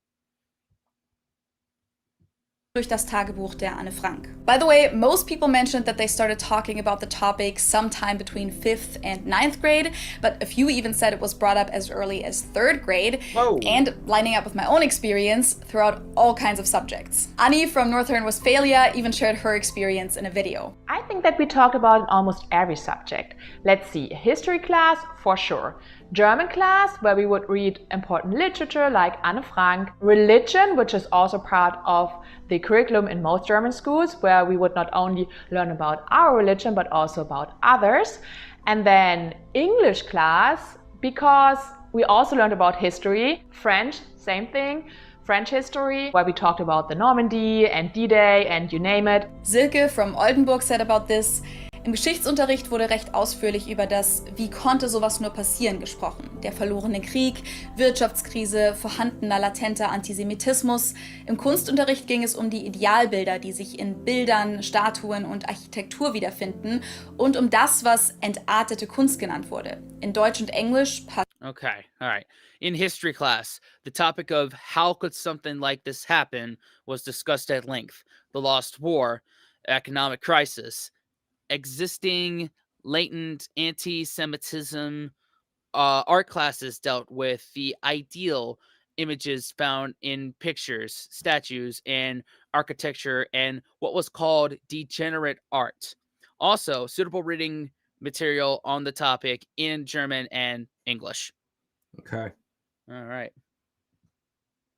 Durch das Tagebuch der Anne Frank. By the way, most people mentioned that they started talking about the topic sometime between 5th and 9th grade, but a few even said it was brought up as early as 3rd grade. Whoa. And lining up with my own experience throughout all kinds of subjects. Annie from North Rhine-Westphalia even shared her experience in a video. I think that we talked about it in almost every subject. Let's see, history class, for sure. German class, where we would read important literature like Anne Frank. Religion, which is also part of the curriculum in most German schools, where we would not only learn about our religion, but also about others. And then English class, because we also learned about history. French, same thing. French history, where we talked about the Normandy and D-Day and you name it. Silke from Oldenburg said about this: Im Geschichtsunterricht wurde recht ausführlich über das "Wie konnte sowas nur passieren" gesprochen. Der verlorene Krieg, Wirtschaftskrise, vorhandener latenter Antisemitismus. Im Kunstunterricht ging es um die Idealbilder, die sich in Bildern, Statuen und Architektur wiederfinden und um das, was entartete Kunst genannt wurde. In Deutsch und Englisch Okay, all right. In history class, the topic of how could something like this happen was discussed at length. The Lost War, economic crisis, existing latent anti-Semitism. Art classes dealt with the ideal images found in pictures, statues, and architecture, and what was called degenerate art. Also, suitable reading material on the topic in German and English. Okay. All right.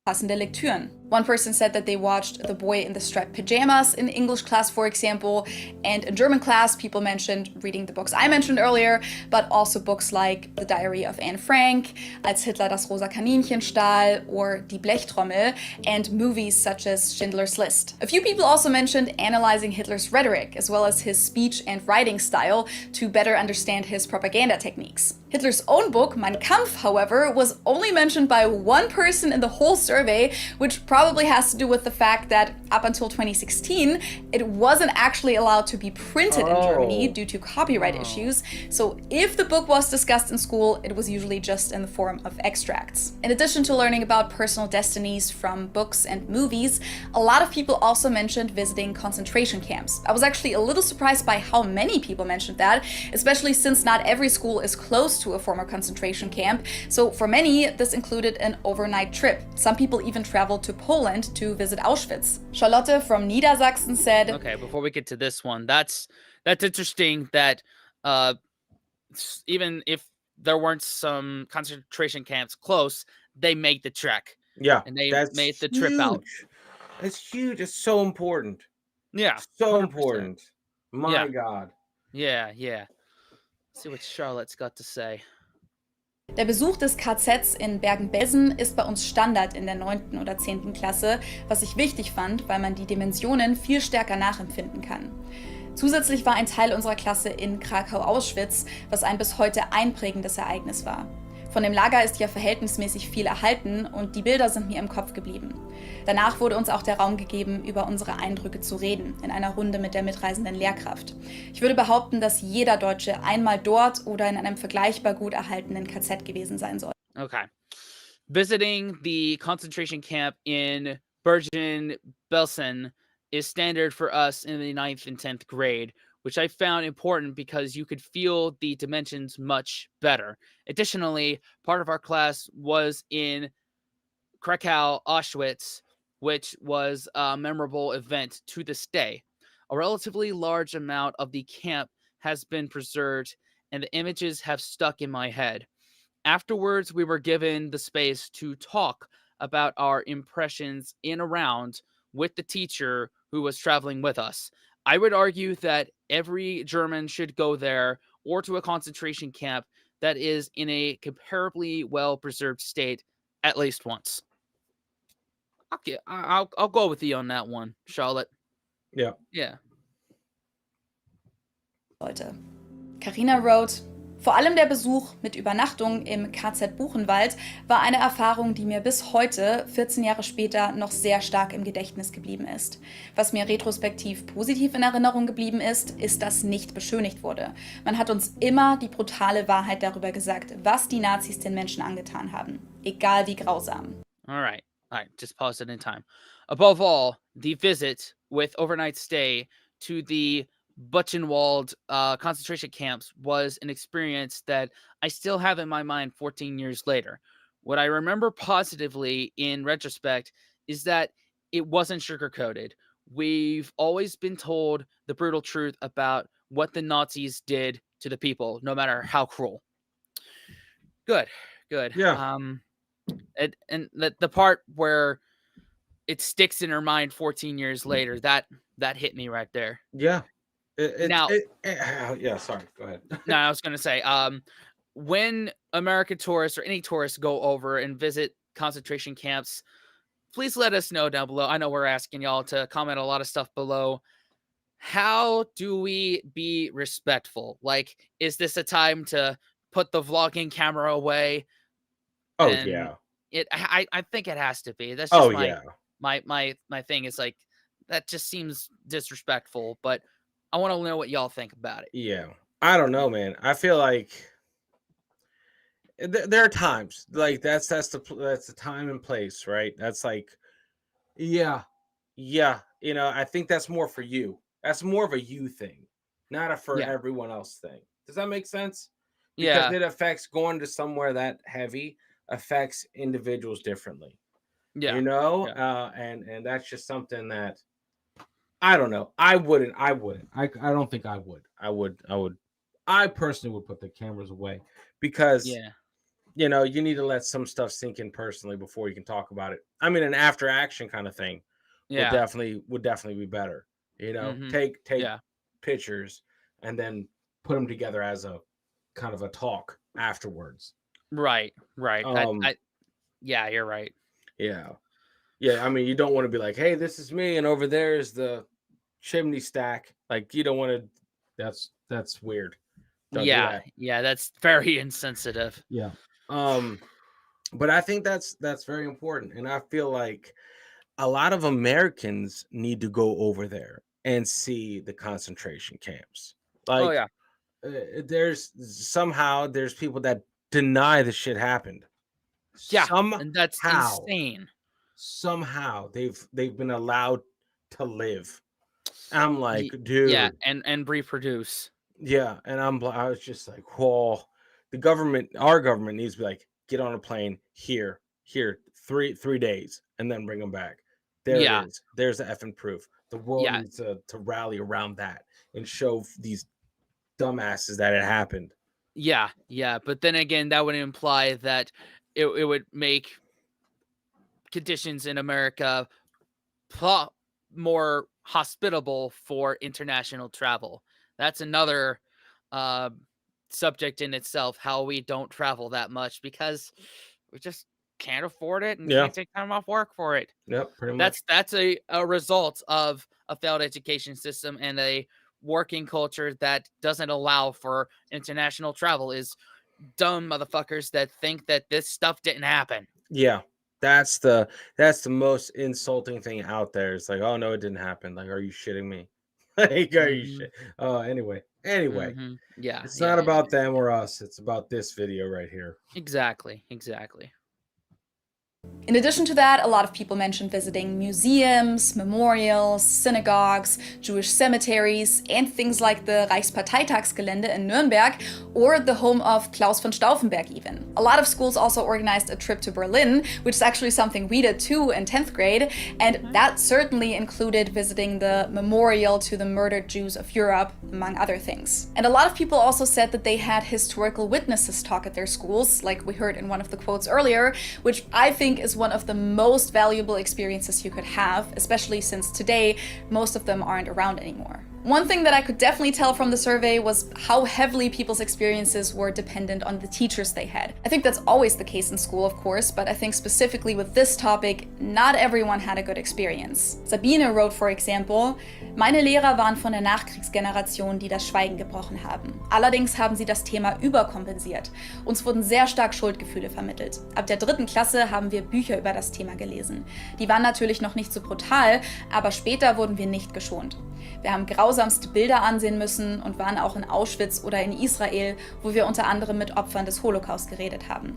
passende Lektüren. One person said that they watched The Boy in the Striped Pajamas in English class, for example, and in German class, people mentioned reading the books I mentioned earlier, but also books like The Diary of Anne Frank, Als Hitler das rosa Kaninchen stahl, or Die Blechtrommel, and movies such as Schindler's List. A few people also mentioned analyzing Hitler's rhetoric, as well as his speech and writing style, to better understand his propaganda techniques. Hitler's own book, Mein Kampf, however, was only mentioned by one person in the whole survey, which probably has to do with the fact that up until 2016, it wasn't actually allowed to be printed in Germany due to copyright issues. So if the book was discussed in school, it was usually just in the form of extracts. In addition to learning about personal destinies from books and movies, a lot of people also mentioned visiting concentration camps. I was actually a little surprised by how many people mentioned that, especially since not every school is close to a former concentration camp. So for many, this included an overnight trip. Some people even traveled to Poland to visit Auschwitz. Charlotte from Niedersachsen said, okay, before we get to this one, that's interesting that even if there weren't some concentration camps close, they made the trek. Yeah, and they made the trip out. It's huge. It's so important. Yeah, so 100%. important. My God. Yeah. Let's see what Charlotte's got to say. Der Besuch des KZs in Bergen-Belsen ist bei uns Standard in der 9. oder 10. Klasse, was ich wichtig fand, weil man die Dimensionen viel stärker nachempfinden kann. Zusätzlich war ein Teil unserer Klasse in Krakau-Auschwitz, was ein bis heute einprägendes Ereignis war. Von dem Lager ist ja verhältnismäßig viel erhalten und die Bilder sind mir im Kopf geblieben. Danach wurde uns auch der Raum gegeben, über unsere Eindrücke zu reden, in einer Runde mit der mitreisenden Lehrkraft. Ich würde behaupten, dass jeder Deutsche einmal dort oder in einem vergleichbar gut erhaltenen KZ gewesen sein soll. Okay. Visiting the concentration camp in Bergen-Belsen is standard for us in the 9th and 10th grade, which I found important because you could feel the dimensions much better. Additionally, part of our class was in Krakow, Auschwitz, which was a memorable event to this day. A relatively large amount of the camp has been preserved, and the images have stuck in my head. Afterwards, we were given the space to talk about our impressions in around with the teacher who was traveling with us. I would argue that every German should go there or to a concentration camp that is in a comparably well-preserved state at least once. Okay, I'll go with you on that one, Charlotte. Yeah. Yeah. Leute. Carina wrote, vor allem der Besuch mit Übernachtung im KZ Buchenwald war eine Erfahrung, die mir bis heute, 14 Jahre später, noch sehr stark im Gedächtnis geblieben ist. Was mir retrospektiv positiv in Erinnerung geblieben ist, dass nicht beschönigt wurde. Man hat uns immer die brutale Wahrheit darüber gesagt, was die Nazis den Menschen angetan haben. Egal wie grausam. All right, just pause it in time. Above all, the visit with overnight stay to the Buchenwald concentration camps was an experience that I still have in my mind 14 years later. What I remember positively in retrospect is that it wasn't sugarcoated. We've always been told the brutal truth about what the Nazis did to the people, no matter how cruel. Good. Yeah. And the part where it sticks in her mind 14 years later, that hit me right there. Yeah. Yeah, sorry. Go ahead. No, I was going to say, when American tourists or any tourists go over and visit concentration camps, please let us know down below. I know we're asking y'all to comment a lot of stuff below. How do we be respectful? Like, is this a time to put the vlogging camera away? Oh, And yeah. I think it has to be. That's just yeah. my thing is like, that just seems disrespectful, but I want to know what y'all think about it. Yeah. I don't know, man. I feel like there are times like that's the time and place, right? That's like, yeah. You know, I think that's more for you. That's more of a you thing, not a for Yeah. everyone else thing. Does that make sense? Yeah. Because it affects going to somewhere that heavy affects individuals differently. Yeah. You know, and that's just something that I don't know. I wouldn't. I don't think I would. I personally would put the cameras away because Yeah. you know, you need to let some stuff sink in personally before you can talk about it. I mean, an after action kind of thing would Yeah. definitely be better. You know, Mhm. take Yeah. pictures and then put them together as a kind of a talk afterwards. Right. Um, Yeah, you're right. Yeah. I mean, you don't want to be like, hey, this is me, and over there is the chimney stack. Like, you don't want to. That's weird. Don't do that. Yeah, that's very insensitive. Yeah. But I think that's very important, and I feel like a lot of Americans need to go over there and see the concentration camps. Oh Like, yeah. there's people that deny the shit happened. Yeah, and that's insane. Somehow they've been allowed to live. I'm like, dude. Yeah, and reproduce. Yeah, and I was just like, whoa. Our government needs to be like, get on a plane here, 3 days, and then bring them back. There it is. There's the effing proof. The world needs to rally around that and show these dumbasses that it happened. Yeah, but then again, that would imply that it would make conditions in America more hospitable for international travel. That's another subject in itself, how we don't travel that much because we just can't afford it and can't take time off work for it. Yep, pretty much. That's a result of a failed education system and a working culture that doesn't allow for international travel. Is dumb motherfuckers that think that this stuff didn't happen. Yeah. That's the most insulting thing out there. It's like, oh no, it didn't happen. Like, are you shitting me? Like, are you Mm-hmm. shit? Oh, anyway. Anyway, Mm-hmm. Yeah, it's yeah, not yeah. about them or us. It's about this video right here. Exactly, exactly. In addition to that, a lot of people mentioned visiting museums, memorials, synagogues, Jewish cemeteries, and things like the Reichsparteitagsgelände in Nürnberg or the home of Klaus von Stauffenberg even. A lot of schools also organized a trip to Berlin, which is actually something we did too in 10th grade, and that certainly included visiting the memorial to the murdered Jews of Europe, among other things. And a lot of people also said that they had historical witnesses talk at their schools, like we heard in one of the quotes earlier, which I think is one of the most valuable experiences you could have, especially since today most of them aren't around anymore. One thing that I could definitely tell from the survey was how heavily people's experiences were dependent on the teachers they had. I think that's always the case in school, of course, but I think specifically with this topic, not everyone had a good experience. Sabine wrote, for example, meine Lehrer waren von der Nachkriegsgeneration, die das Schweigen gebrochen haben. Allerdings haben sie das Thema überkompensiert. Uns wurden sehr stark Schuldgefühle vermittelt. Ab der 3. Klasse haben wir Bücher über das Thema gelesen. Die waren natürlich noch nicht so brutal, aber später wurden wir nicht geschont. Wir haben grausamste Bilder ansehen müssen und waren auch in Auschwitz oder in Israel, wo wir unter anderem mit Opfern des Holocaust geredet haben.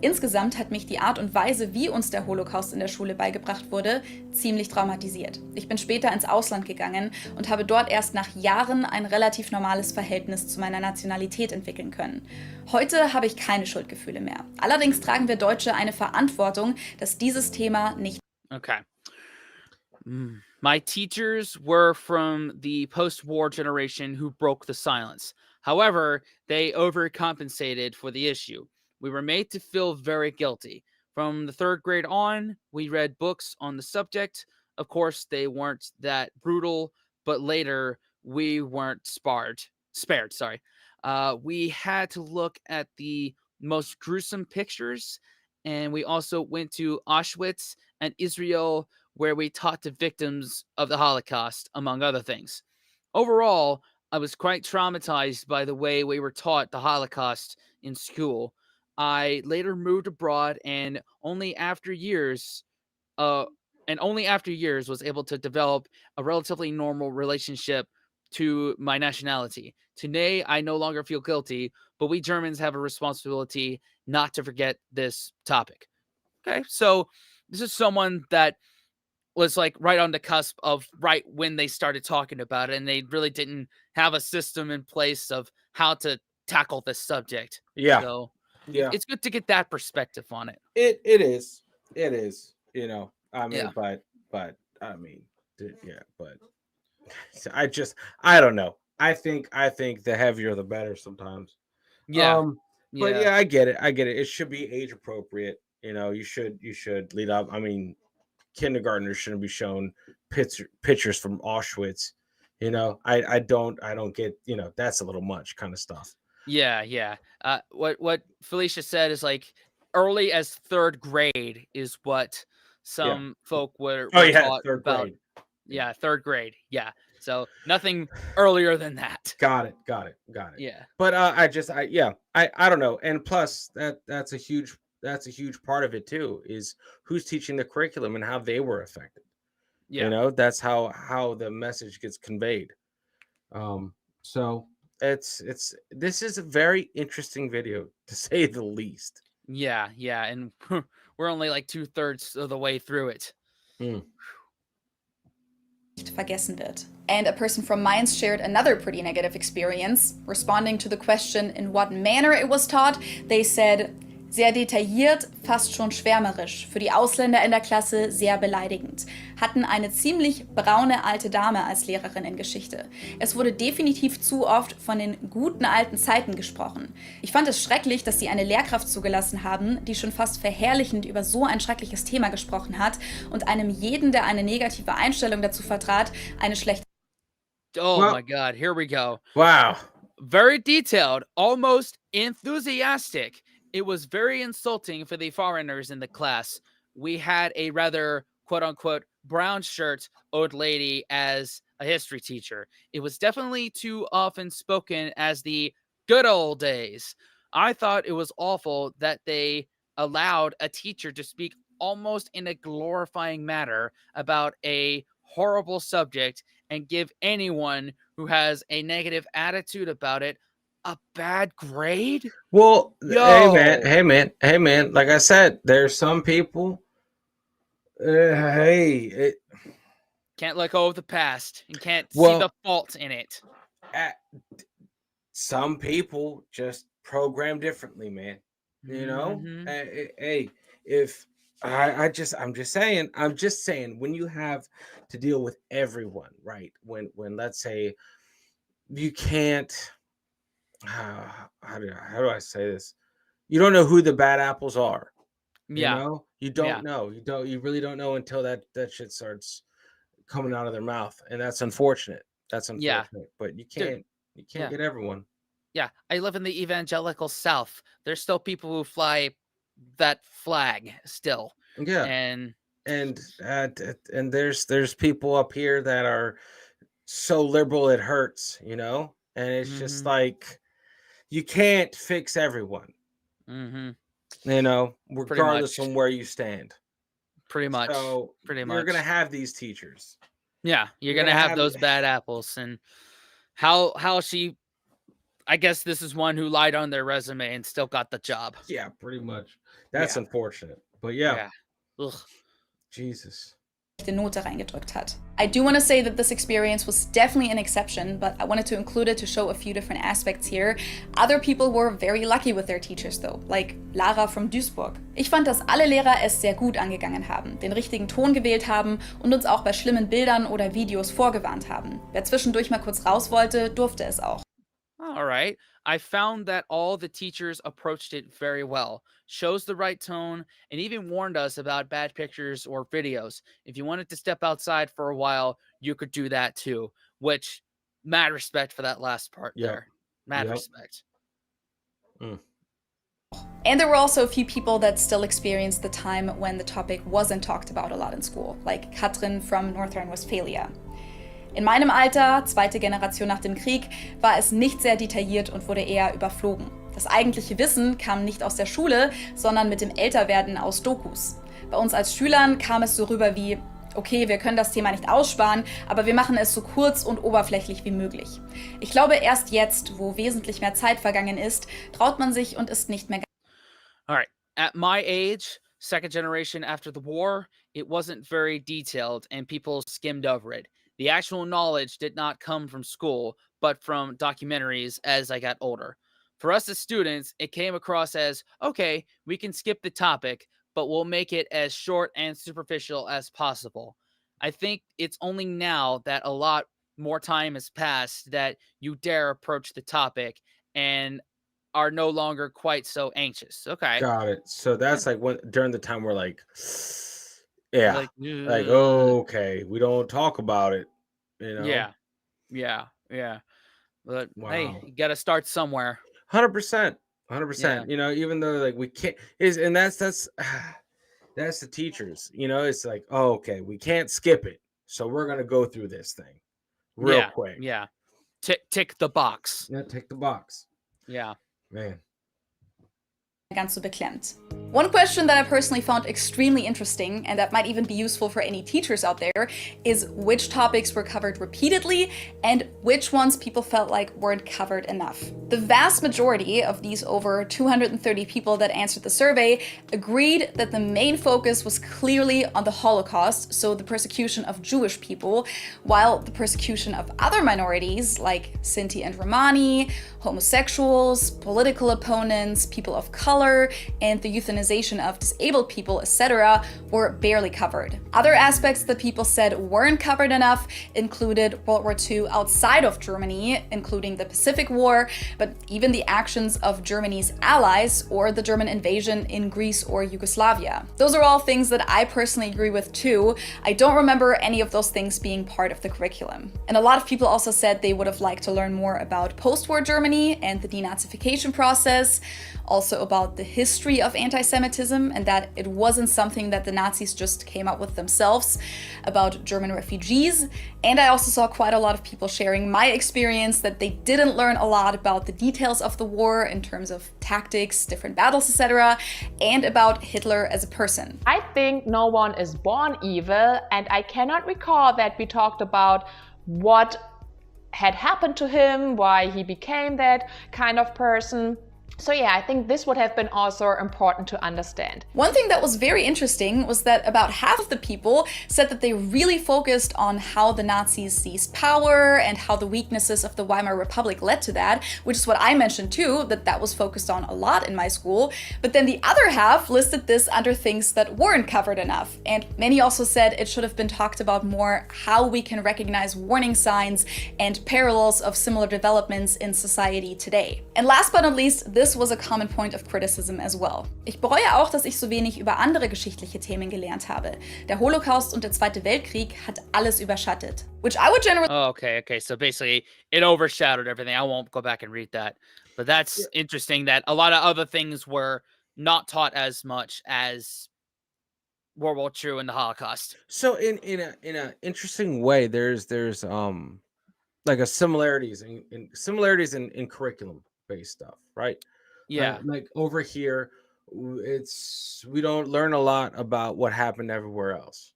Insgesamt hat mich die Art und Weise, wie uns der Holocaust in der Schule beigebracht wurde, ziemlich traumatisiert. Ich bin später ins Ausland gegangen und habe dort erst nach Jahren ein relativ normales Verhältnis zu meiner Nationalität entwickeln können. Heute habe ich keine Schuldgefühle mehr. Allerdings tragen wir Deutsche eine Verantwortung, dass dieses Thema nicht... Okay. My teachers were from the post-war generation who broke the silence. However, they overcompensated for the issue. We were made to feel very guilty. From the 3rd grade on, we read books on the subject. Of course, they weren't that brutal, but later we weren't spared. Sorry. We had to look at the most gruesome pictures, and we also went to Auschwitz and Israel, where we taught the victims of the Holocaust, among other things. Overall, I was quite traumatized by the way we were taught the Holocaust in school. I later moved abroad and only after years was able to develop a relatively normal relationship to my nationality. Today, I no longer feel guilty, but we Germans have a responsibility not to forget this topic. Okay, so this is someone that was like right on the cusp of right when they started talking about it, and they really didn't have a system in place of how to tackle this subject. Yeah. So Yeah. it's good to get that perspective on it. It is. It is. You know, I mean, Yeah. but I mean, yeah, but I don't know. I think the heavier the better sometimes. Yeah. But Yeah. yeah, I get it. I get it. It should be age appropriate. You know, you should lead up. I mean, kindergartners shouldn't be shown pictures from Auschwitz. You know, I don't get, you know, that's a little much kind of stuff. Yeah, yeah. What Felicia said is like early as 3rd grade is what some folk were taught 3rd about. grade. Yeah, 3rd grade. Yeah. So nothing earlier than that. Got it. Yeah. But I don't know. And plus that's a huge part of it too, is who's teaching the curriculum and how they were affected. Yeah. You know, that's how the message gets conveyed. So this is a very interesting video, to say the least. Yeah, yeah, and we're only like 2/3 of the way through it. Vergessen wird. And a person from Mainz shared another pretty negative experience. Responding to the question in what manner it was taught, they said, sehr detailliert, fast schon schwärmerisch, für die Ausländer in der Klasse sehr beleidigend. Hatten eine ziemlich braune alte Dame als Lehrerin in Geschichte. Es wurde definitiv zu oft von den guten alten Zeiten gesprochen. Ich fand es schrecklich, dass sie eine Lehrkraft zugelassen haben, die schon fast verherrlichend über so ein schreckliches Thema gesprochen hat und einem jeden, der eine negative Einstellung dazu vertrat, eine schlechte... Oh my God, here we go. Wow. Very detailed, almost enthusiastic. It was very insulting for the foreigners in the class. We had a rather quote-unquote brown shirt old lady as a history teacher. It was definitely too often spoken as the good old days. I thought it was awful that they allowed a teacher to speak almost in a glorifying manner about a horrible subject and give anyone who has a negative attitude about it a bad grade. Well, Yo, hey man. Like I said, there's some people. Hey, can't let go of the past and can't see well, the fault in it. uh, some people just program differently, man. You know, Mhm. hey, if I'm just saying, when you have to deal with everyone, right? When let's say you can't, how do I say this? You don't know who the bad apples are. You Yeah, know, you yeah, don't know. You really don't know until that shit starts coming out of their mouth, and that's unfortunate. That's yeah, unfortunate. But dude. you can't Yeah, get everyone. yeah. I live in the evangelical South. There's still people who fly that flag still, Yeah, and and there's people up here that are so liberal it hurts, you know, and it's just mhm, like you can't fix everyone, mhm. you know, Pretty regardless much, from where you stand. pretty much, So pretty you're gonna much. have these teachers. Yeah, you're You're gonna gonna have have those bad apples, and how she. I guess this is one who lied on their resume and still got the job. yeah, pretty much. That's Yeah, unfortunate. But yeah, yeah. Ugh. Jesus. Note reingedrückt hat. I do want to say that this experience was definitely an exception, but I wanted to include it to show a few different aspects here. Other people were very lucky with their teachers though, like Lara from Duisburg. Ich fand, dass alle Lehrer es sehr gut angegangen haben, den richtigen Ton gewählt haben und uns auch bei schlimmen Bildern oder Videos vorgewarnt haben. Wer zwischendurch mal kurz raus wollte, durfte es auch. All right. I found that all the teachers approached it very well, shows the right tone, and even warned us about bad pictures or videos. If you wanted to step outside for a while, you could do that too, which mad respect for that last part Yep. there. Mad Yep. respect. Mm. And there were also a few people that still experienced the time when the topic wasn't talked about a lot in school, like Katrin from North Rhine-Westphalia. In meinem Alter, zweite Generation nach dem Krieg, war es nicht sehr detailliert und wurde eher überflogen. Das eigentliche Wissen kam nicht aus der Schule, sondern mit dem Älterwerden aus Dokus. Bei uns als Schülern kam es so rüber wie: Okay, wir können das Thema nicht aussparen, aber wir machen es so kurz und oberflächlich wie möglich. Ich glaube, erst jetzt, wo wesentlich mehr Zeit vergangen ist, traut man sich und ist nicht mehr. All right. At my age, second generation after the war, it wasn't very detailed and people skimmed over it. The actual knowledge did not come from school, but from documentaries as I got older. For us as students, it came across as okay, we can skip the topic, but we'll make it as short and superficial as possible. I think it's only now that a lot more time has passed that you dare approach the topic and are no longer quite so anxious. Okay. Got it. So Yeah. that's like when during the time we're like, yeah, Like, like okay, we don't talk about it, you know. yeah, yeah, yeah. But hey, Wow. you got to start somewhere. 100%. Yeah, 100%. You know, even though like we can't is and that's that's the teachers, you know, it's like, oh, okay, we can't skip it. So we're gonna go through this thing real yeah, quick. yeah. Tick the box. Yeah, take the box. Yeah. Man. Ganz so beklemmt. One question that I personally found extremely interesting, and that might even be useful for any teachers out there, is which topics were covered repeatedly and which ones people felt like weren't covered enough. The vast majority of these over 230 people that answered the survey agreed that the main focus was clearly on the Holocaust, so the persecution of Jewish people, while the persecution of other minorities like Sinti and Romani, homosexuals, political opponents, people of color, and the euthanization of disabled people, etc., were barely covered. Other aspects that people said weren't covered enough included World War II outside of Germany, including the Pacific War, but even the actions of Germany's allies or the German invasion in Greece or Yugoslavia. Those are all things that I personally agree with too. I don't remember any of those things being part of the curriculum. And a lot of people also said they would have liked to learn more about post-war Germany and the denazification process. also about the history of anti-Semitism and that it wasn't something that the Nazis just came up with themselves, about German refugees. And I also saw quite a lot of people sharing my experience that they didn't learn a lot about the details of the war in terms of tactics, different battles, etc., and about Hitler as a person. I think no one is born evil, and I cannot recall that we talked about what had happened to him, why he became that kind of person. So yeah, I think this would have been also important to understand. One thing that was very interesting was that about half of the people said that they really focused on how the Nazis seized power and how the weaknesses of the Weimar Republic led to that, which is what I mentioned too, that was focused on a lot in my school. But then the other half listed this under things that weren't covered enough. And many also said it should have been talked about more how we can recognize warning signs and parallels of similar developments in society today. And last but not least, this was a common point of criticism as well. Ich bereue auch, dass ich so wenig über andere geschichtliche Themen gelernt habe. Der Holocaust und der Zweite Weltkrieg hat alles überschattet. Which I would generally... Oh, okay. So basically, it overshadowed everything. I won't go back and read that. But that's interesting that a lot of other things were not taught as much as World War II and the Holocaust. So in a interesting way, there's like a similarities in curriculum based stuff, right? Yeah. Like over here, we don't learn a lot about what happened everywhere else.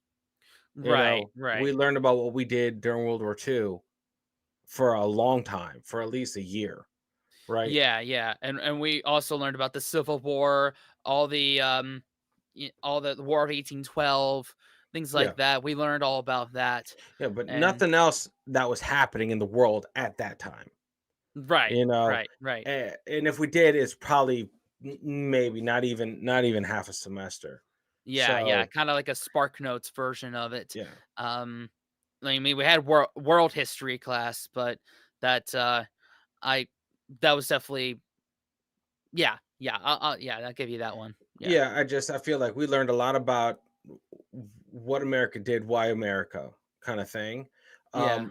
Right. We learned about what we did during World War II for a long time, for at least a year, right? Yeah. And we also learned about the Civil War, all the War of 1812, things like that. We learned all about that. Yeah, but nothing else that was happening in the world at that time. Right. Right. And if we did, it's probably maybe not even half a semester. Yeah, kind of like a Spark Notes version of it. Yeah. I mean, we had world history class, but that that was definitely I'll give you that one. Yeah, I feel like we learned a lot about what America did, why America, kind of thing.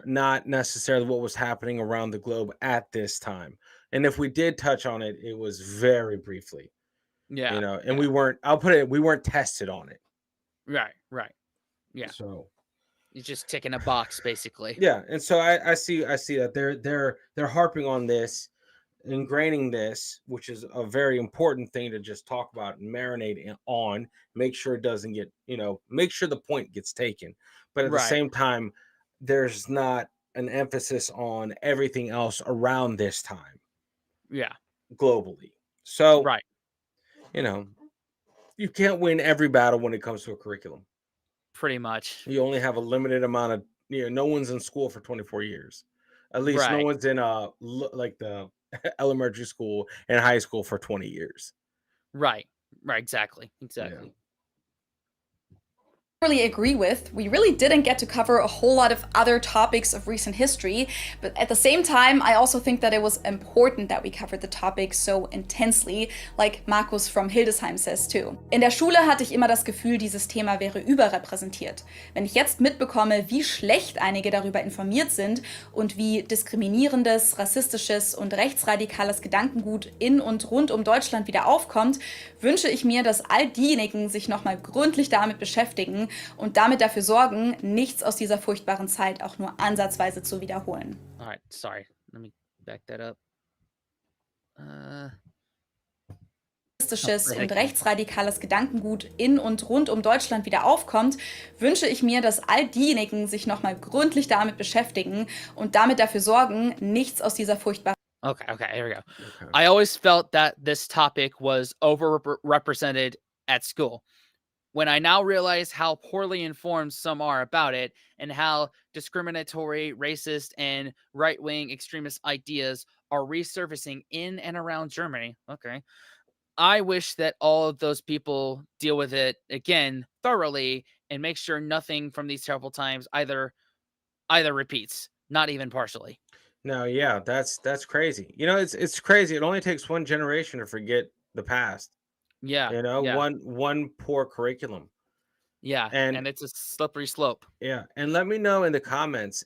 Not necessarily what was happening around the globe at this time. And if we did touch on it, it was very briefly. And we weren't tested on it. Right. Yeah. So you're just ticking a box, basically. Yeah, and so I see that they're harping on this, ingraining this, which is a very important thing to just talk about and marinate on, make sure it doesn't get, make sure the point gets taken. But at the same time, there's not an emphasis on everything else around this time. Yeah. Globally. So, right. You can't win every battle when it comes to a curriculum. Pretty much. You only have a limited amount of, no one's in school for 24 years. At least no one's in like the elementary school and high school for 20 years. Right. Exactly. Yeah. Really agree with. We really didn't get to cover a whole lot of other topics of recent history, but at the same time, I also think that it was important that we covered the topic so intensely, like Markus from Hildesheim says too. In der Schule hatte ich immer das Gefühl, dieses Thema wäre überrepräsentiert. Wenn ich jetzt mitbekomme, wie schlecht einige darüber informiert sind und wie diskriminierendes, rassistisches und rechtsradikales Gedankengut in und rund um Deutschland wieder aufkommt, wünsche ich mir, dass all diejenigen sich nochmal gründlich damit beschäftigen und damit dafür sorgen, nichts aus dieser furchtbaren Zeit auch nur ansatzweise zu wiederholen. Alright, sorry. Let me back that up. Rassistisches und rechtsradikales Gedankengut in und rund um Deutschland wieder aufkommt, wünsche ich mir, dass all diejenigen sich nochmal gründlich damit beschäftigen und damit dafür sorgen, nichts aus dieser furchtbaren... Okay, here we go. Okay. I always felt that this topic was overrepresented at school. When I now realize how poorly informed some are about it and how discriminatory, racist, and right-wing extremist ideas are resurfacing in and around Germany, I wish that all of those people deal with it again thoroughly and make sure nothing from these terrible times either repeats, not even partially. No, yeah, that's crazy. It's crazy. It only takes one generation to forget the past. Yeah. One poor curriculum. Yeah, and it's a slippery slope. Yeah, and let me know in the comments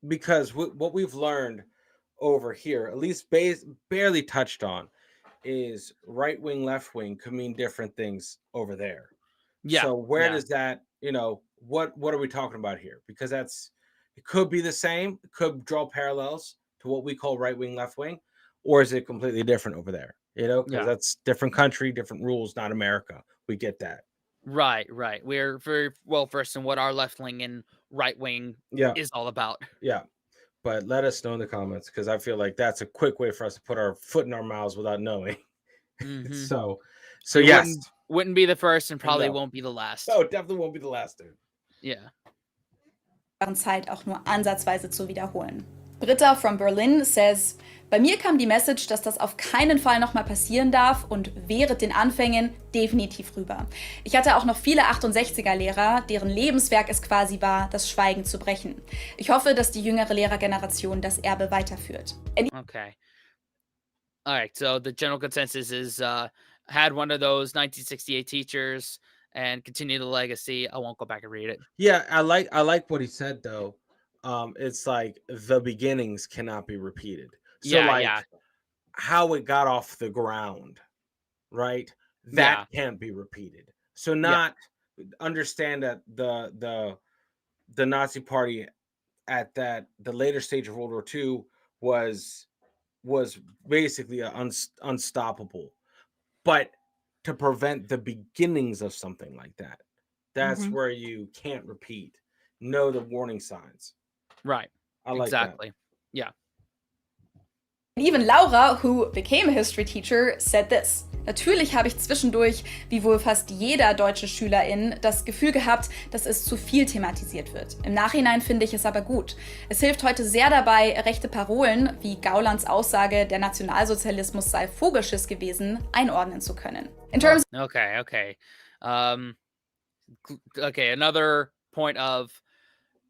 because what we've learned over here, at least barely touched on, is right wing, left wing could mean different things over there. Yeah. So where Yeah. does that, what are we talking about here? Because it could be the same, it could draw parallels to what we call right wing, left wing, or is it completely different over there? Because Yeah. that's different country, different rules, not America. We get that. Right. We're very well versed in what our left wing and right wing Yeah. is all about. Yeah. But let us know in the comments, because I feel like that's a quick way for us to put our foot in our mouths without knowing. Mhm. So It yes. wouldn't be the first and probably No. won't be the last. No, it definitely won't be the last, dude. Yeah. Zeit auch nur ansatzweise zu wiederholen. Britta from Berlin says, bei mir kam die Message, dass das auf keinen Fall nochmal passieren darf und während den Anfängen definitiv rüber. Ich hatte auch noch viele 68er-Lehrer, deren Lebenswerk es quasi war, das Schweigen zu brechen. Ich hoffe, dass die jüngere Lehrergeneration das Erbe weiterführt. Okay. All right. So the general consensus is had one of those 1968 teachers and continue the legacy. I won't go back and read it. Yeah, I like what he said though. It's like the beginnings cannot be repeated. So Yeah. how it got off the ground, right? That can't be repeated. So not understand that the Nazi party at the later stage of World War II was basically unstoppable. But to prevent the beginnings of something like that, that's where you can't repeat. Know the warning signs. Right. I like exactly. that. Yeah. Even Laura, who became a history teacher, said this. Natürlich habe ich zwischendurch, wie wohl fast jeder deutsche Schülerin, das Gefühl gehabt, dass es zu viel thematisiert wird. Im Nachhinein finde ich es aber gut. Es hilft heute sehr dabei, rechte Parolen, wie Gaulands Aussage, der Nationalsozialismus sei Vogelschiss gewesen, einordnen zu können. In terms Okay. Okay, another point of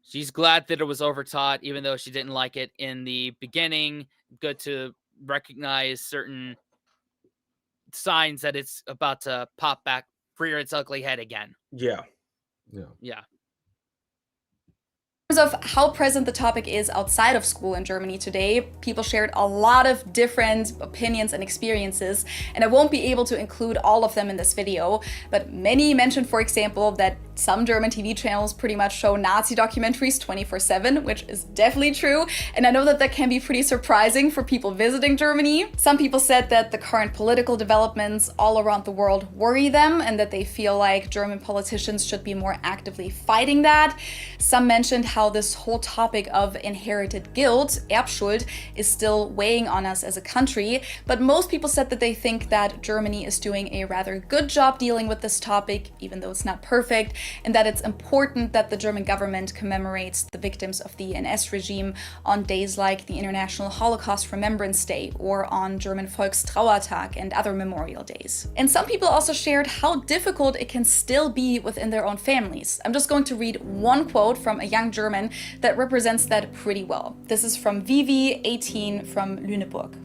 she's glad that it was overtaught, even though she didn't like it in the beginning. Good to recognize certain signs that it's about to pop back, rear its ugly head again. Yeah. In terms of how present the topic is outside of school in Germany today, people shared a lot of different opinions and experiences, and I won't be able to include all of them in this video, but many mentioned, for example, that some German TV channels pretty much show Nazi documentaries 24/7, which is definitely true, and I know that can be pretty surprising for people visiting Germany. Some people said that the current political developments all around the world worry them and that they feel like German politicians should be more actively fighting that. Some mentioned how this whole topic of inherited guilt, Erbschuld, is still weighing on us as a country, but most people said that they think that Germany is doing a rather good job dealing with this topic, even though it's not perfect, and that it's important that the German government commemorates the victims of the NS regime on days like the International Holocaust Remembrance Day or on German Volkstrauertag and other memorial days. And some people also shared how difficult it can still be within their own families. I'm just going to read one quote from a young German that represents that pretty well. This is from Vivi, 18, from Lüneburg.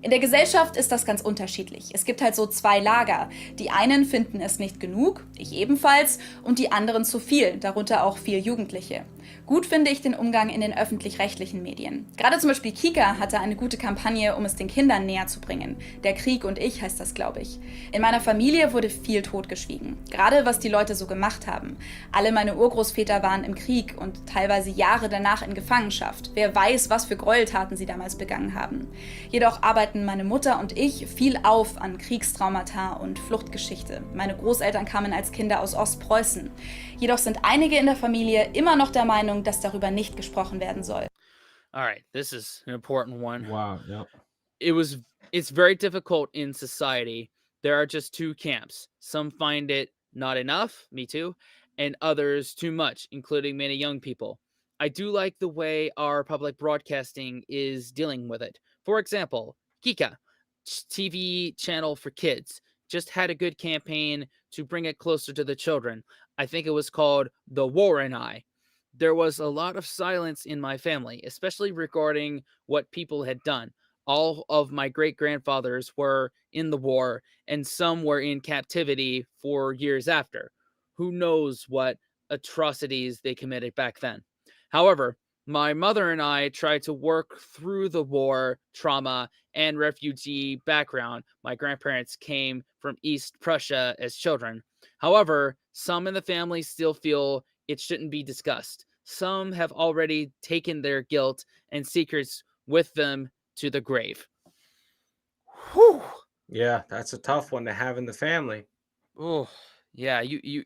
In der Gesellschaft ist das ganz unterschiedlich. Es gibt halt so zwei Lager. Die einen finden es nicht genug, ich ebenfalls, und die anderen zu viel, darunter auch viele Jugendliche. Gut finde ich den Umgang in den öffentlich-rechtlichen Medien. Gerade zum Beispiel Kika hatte eine gute Kampagne, um es den Kindern näher zu bringen. Der Krieg und ich heißt das, glaube ich. In meiner Familie wurde viel totgeschwiegen. Gerade was die Leute so gemacht haben. Alle meine Urgroßväter waren im Krieg und teilweise Jahre danach in Gefangenschaft. Wer weiß, was für Gräueltaten sie damals begangen haben. Jedoch arbeiten meine Mutter und ich viel auf an Kriegstraumata und Fluchtgeschichte. Meine Großeltern kamen als Kinder aus Ostpreußen. Jedoch sind einige in der Familie immer noch der Meinung, dass darüber nicht gesprochen werden soll. All right, this is an important one. Wow. Yep. It's very difficult in society. There are just two camps. Some find it not enough, me too, and others too much, including many young people. I do like the way our public broadcasting is dealing with it. For example, Kika, TV channel for kids, just had a good campaign to bring it closer to the children. I think it was called The War and I. There was a lot of silence in my family, especially regarding what people had done. All of my great-grandfathers were in the war, and some were in captivity for years after. Who knows what atrocities they committed back then? However, my mother and I tried to work through the war trauma and refugee background. My grandparents came from East Prussia as children. However, some in the family still feel it shouldn't be discussed. Some have already taken their guilt and secrets with them to the grave. Whew. Yeah, that's a tough one to have in the family. Oh, yeah. You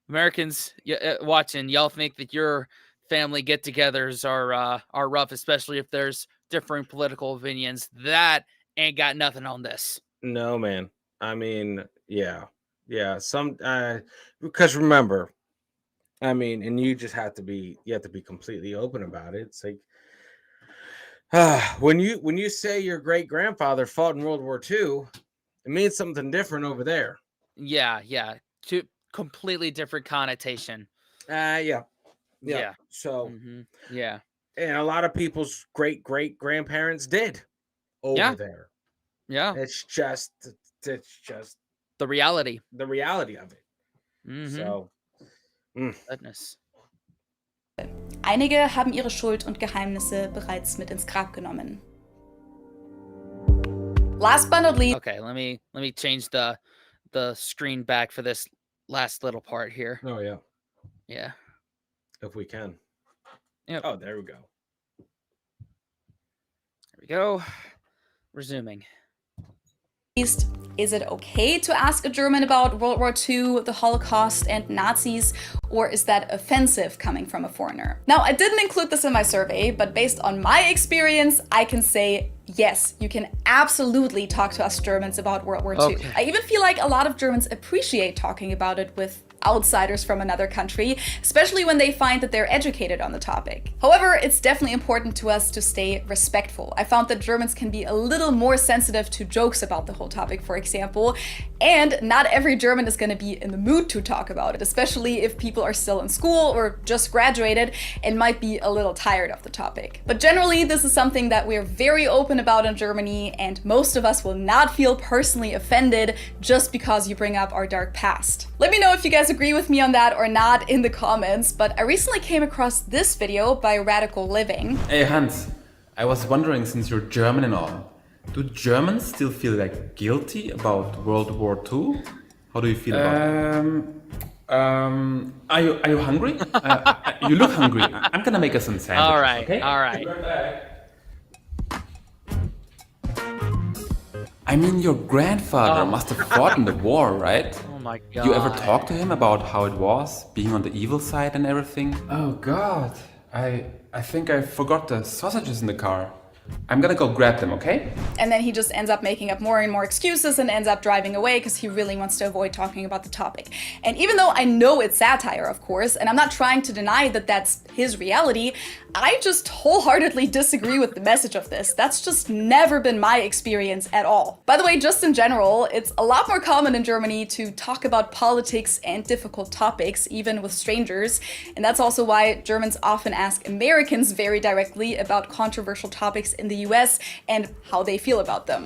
Americans watching, y'all think that your family get-togethers are rough, especially if there's differing political opinions. That ain't got nothing on this. No, man. I mean, yeah. Some because remember, I mean, and you have to be completely open about it. It's like when you say your great grandfather fought in World War II, it means something different over there. Yeah. Two completely different connotation. Yeah. Yeah. So Yeah. and a lot of people's great grandparents did over there. Yeah. It's just The reality. the reality of it. So Goodness. Einige haben ihre Schuld und Geheimnisse bereits mit ins Grab genommen. Last but not least. Okay, let me change the screen back for this last little part here. Oh yeah. Yeah. If we can. Yep. Oh, there we go. There we go. Resuming. Is it okay to ask a German about World War II, the Holocaust, and Nazis, or is that offensive coming from a foreigner? Now, I didn't include this in my survey, but based on my experience, I can say yes, you can absolutely talk to us Germans about World War II. Okay. I even feel like a lot of Germans appreciate talking about it with outsiders from another country, especially when they find that they're educated on the topic. However, it's definitely important to us to stay respectful. I found that Germans can be a little more sensitive to jokes about the whole topic, for example, and not every German is going to be in the mood to talk about it, especially if people are still in school or just graduated and might be a little tired of the topic. But generally, this is something that we're very open about in Germany, and most of us will not feel personally offended just because you bring up our dark past. Let me know if you guys agree with me on that or not in the comments, but I recently came across this video by Radical Living. Hey Hans, I was wondering, since you're German and all, do Germans still feel like guilty about World War II? How do you feel about it? Are you hungry? You look hungry. I'm gonna make us some sandwiches. All right. Okay? All right. I mean, your grandfather must have fought in the war, right? Oh my god. You ever talk to him about how it was, being on the evil side and everything? Oh god, I think I forgot the sausages in the car. I'm gonna go grab them, okay? And then he just ends up making up more and more excuses and ends up driving away because he really wants to avoid talking about the topic. And even though I know it's satire, of course, and I'm not trying to deny that that's his reality, I just wholeheartedly disagree with the message of this. That's just never been my experience at all. By the way, just in general, it's a lot more common in Germany to talk about politics and difficult topics, even with strangers. And that's also why Germans often ask Americans very directly about controversial topics in the US and how they feel about them.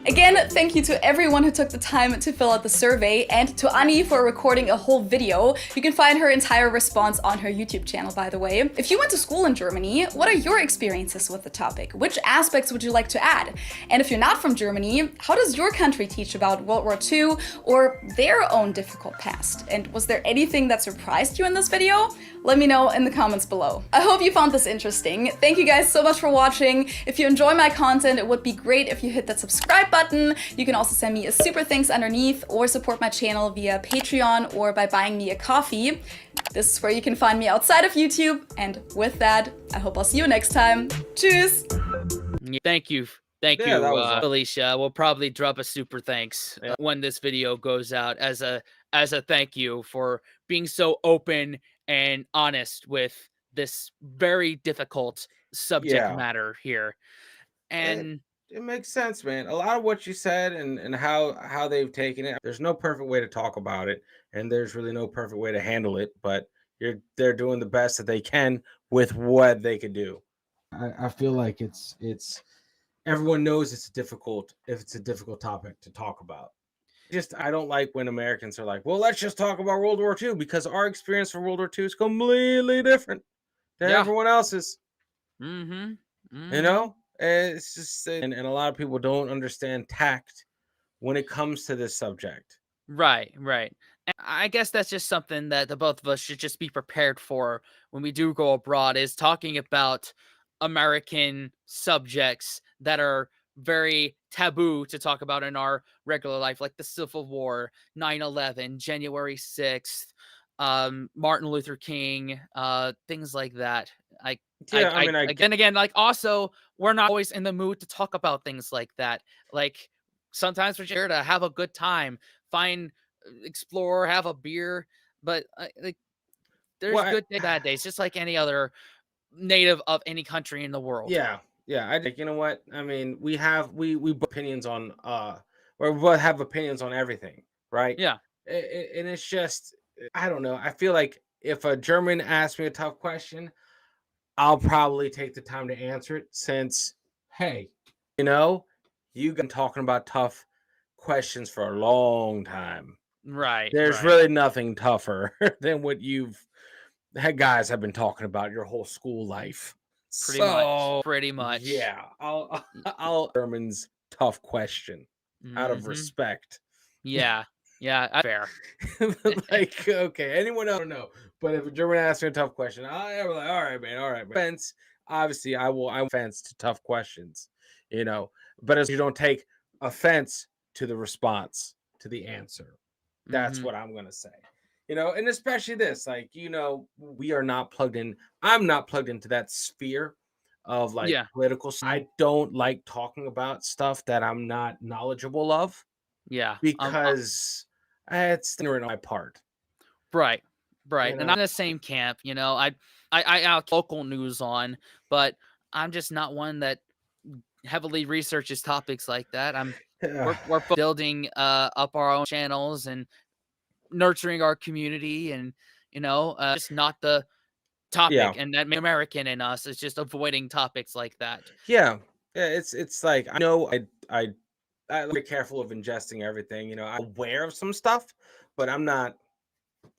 Again, thank you to everyone who took the time to fill out the survey, and to Annie for recording a whole video. You can find her entire response on her YouTube channel, by the way. If you went to school in Germany, what are your experiences with the topic? Which aspects would you like to add? And if you're not from Germany, how does your country teach about World War II or their own difficult past? And was there anything that surprised you in this video? Let me know in the comments below. I hope you found this interesting. Thank you guys so much for watching. If you enjoy my content, it would be great if you hit that subscribe button. You can also send me a super thanks underneath or support my channel via Patreon or by buying me a coffee. This is where you can find me outside of YouTube. And with that, I hope I'll see you next time. Tschüss! Thank you. Thank Yeah, you, that was Felicia. We'll probably drop a super thanks when this video goes out as a thank you for being so open and honest with this very difficult subject matter here. And it makes sense, man. A lot of what you said and how they've taken it. There's no perfect way to talk about it, and there's really no perfect way to handle it. But they're doing the best that they can with what they could do. I feel like it's everyone knows it's a difficult topic to talk about. I don't like when Americans are like, well, let's just talk about World War II because our experience for World War II is completely different than Yeah. everyone else's. Mm-hmm. You know, it's just, and a lot of people don't understand tact when it comes to this subject. Right, right. And I guess that's just something that the both of us should just be prepared for when we do go abroad, is talking about American subjects that are very taboo to talk about in our regular life, like the Civil War, 9/11, January 6th, Martin Luther King, things like that. Yeah, I mean, Again, like, also, we're not always in the mood to talk about things like that. Like, sometimes we're here to have a good time, find, explore, have a beer, but like, there's well, good day, bad days, just like any other native of any country in the world. yeah, yeah. I think, you know what? I mean, we both opinions on or we both have opinions on everything, right? Yeah. And it's just, I don't know. I feel like if a German asks me a tough question, I'll probably take the time to answer it, since, hey, you know, you've been talking about tough questions for a long time. Right, There's right. really nothing tougher than what guys have been talking about your whole school life. Pretty much. So Pretty much. yeah, I'll German's tough question out of Mhm. respect. Yeah. Yeah, fair. Like, okay, anyone else? I don't know, but if a German asks me a tough question, I'm like, all right, man, all right, man. Fence, obviously, I offense to tough questions, you know, but as you don't take offense to the response, to the answer. That's Mhm. what I'm gonna say. You know, and especially this, like, you know, we are not plugged in. I'm not plugged into that sphere of like Yeah. political. I don't like talking about stuff that I'm not knowledgeable of, Yeah. because it's ignorant on my part. Right. Right. You And know, I'm in the same camp, you know. I have local news on, but I'm just not one that heavily researches topics like that. We're building up our own channels and nurturing our community, and just not the yeah, topic, and that American in us is just avoiding topics like that. yeah, yeah. It's like, I know I'm very careful of ingesting everything. You know, I'm aware of some stuff, but I'm not.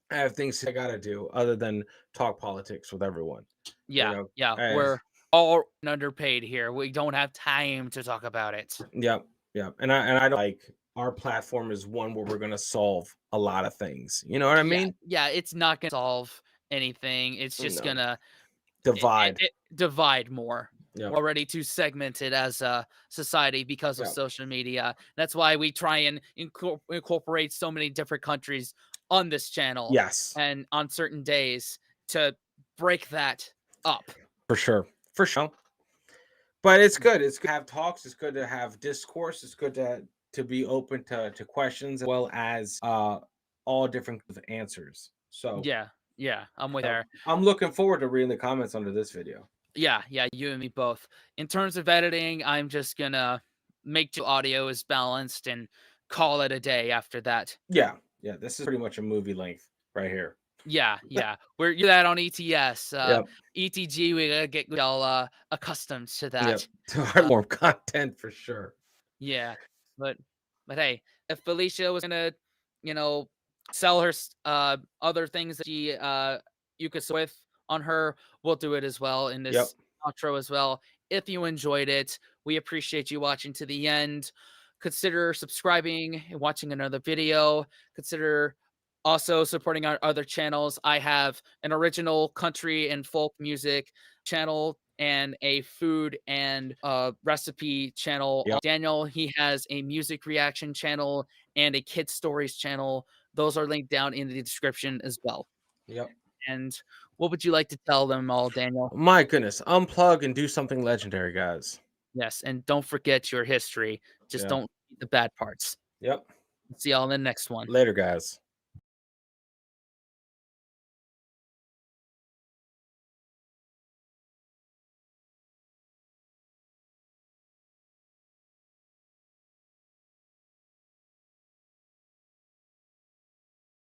I have things I gotta do other than talk politics with everyone. You Yeah, know, yeah, and we're all underpaid here. We don't have time to talk about it. yep, yep. And I don't like, our platform is one where we're gonna solve a lot of things. You know what I Yeah, mean? yeah, it's not gonna solve anything. It's just No, gonna divide. divide more. Yep, We're already too segmented as a society because of yep. social media. That's why we try and incorporate so many different countries on this channel Yes, and on certain days to break that up. for sure, for sure. But it's good. It's good to have talks. It's good to have discourse. It's good to be open to questions, as well as all different answers. So Yeah, yeah, I'm with there. I'm looking forward to reading the comments under this video. Yeah, yeah, you and me both. In terms of editing, I'm just gonna make sure audio is balanced and call it a day after that. Yeah, yeah. This is pretty much a movie length right here. Yeah, yeah. We're you that on ETS. Yep, ETG, we gotta get all accustomed to yep. that. To our more content for sure. Yeah, but hey, if Felicia was gonna, you know, sell her other things that she you could with on her, we'll do it as well in Yep. this outro as well. If you enjoyed it, we appreciate you watching to the end. Consider subscribing and watching another video. Consider also supporting our other channels. I have an original country and folk music channel and a food and recipe channel. Yep. Daniel, he has a music reaction channel and a kid stories channel. Those are linked down in the description as well. Yep. And what would you like to tell them all, Daniel? My goodness, unplug and do something legendary, guys. Yes, and don't forget your history. Just Yeah. don't eat the bad parts. Yep. See y'all in the next one. Later, guys.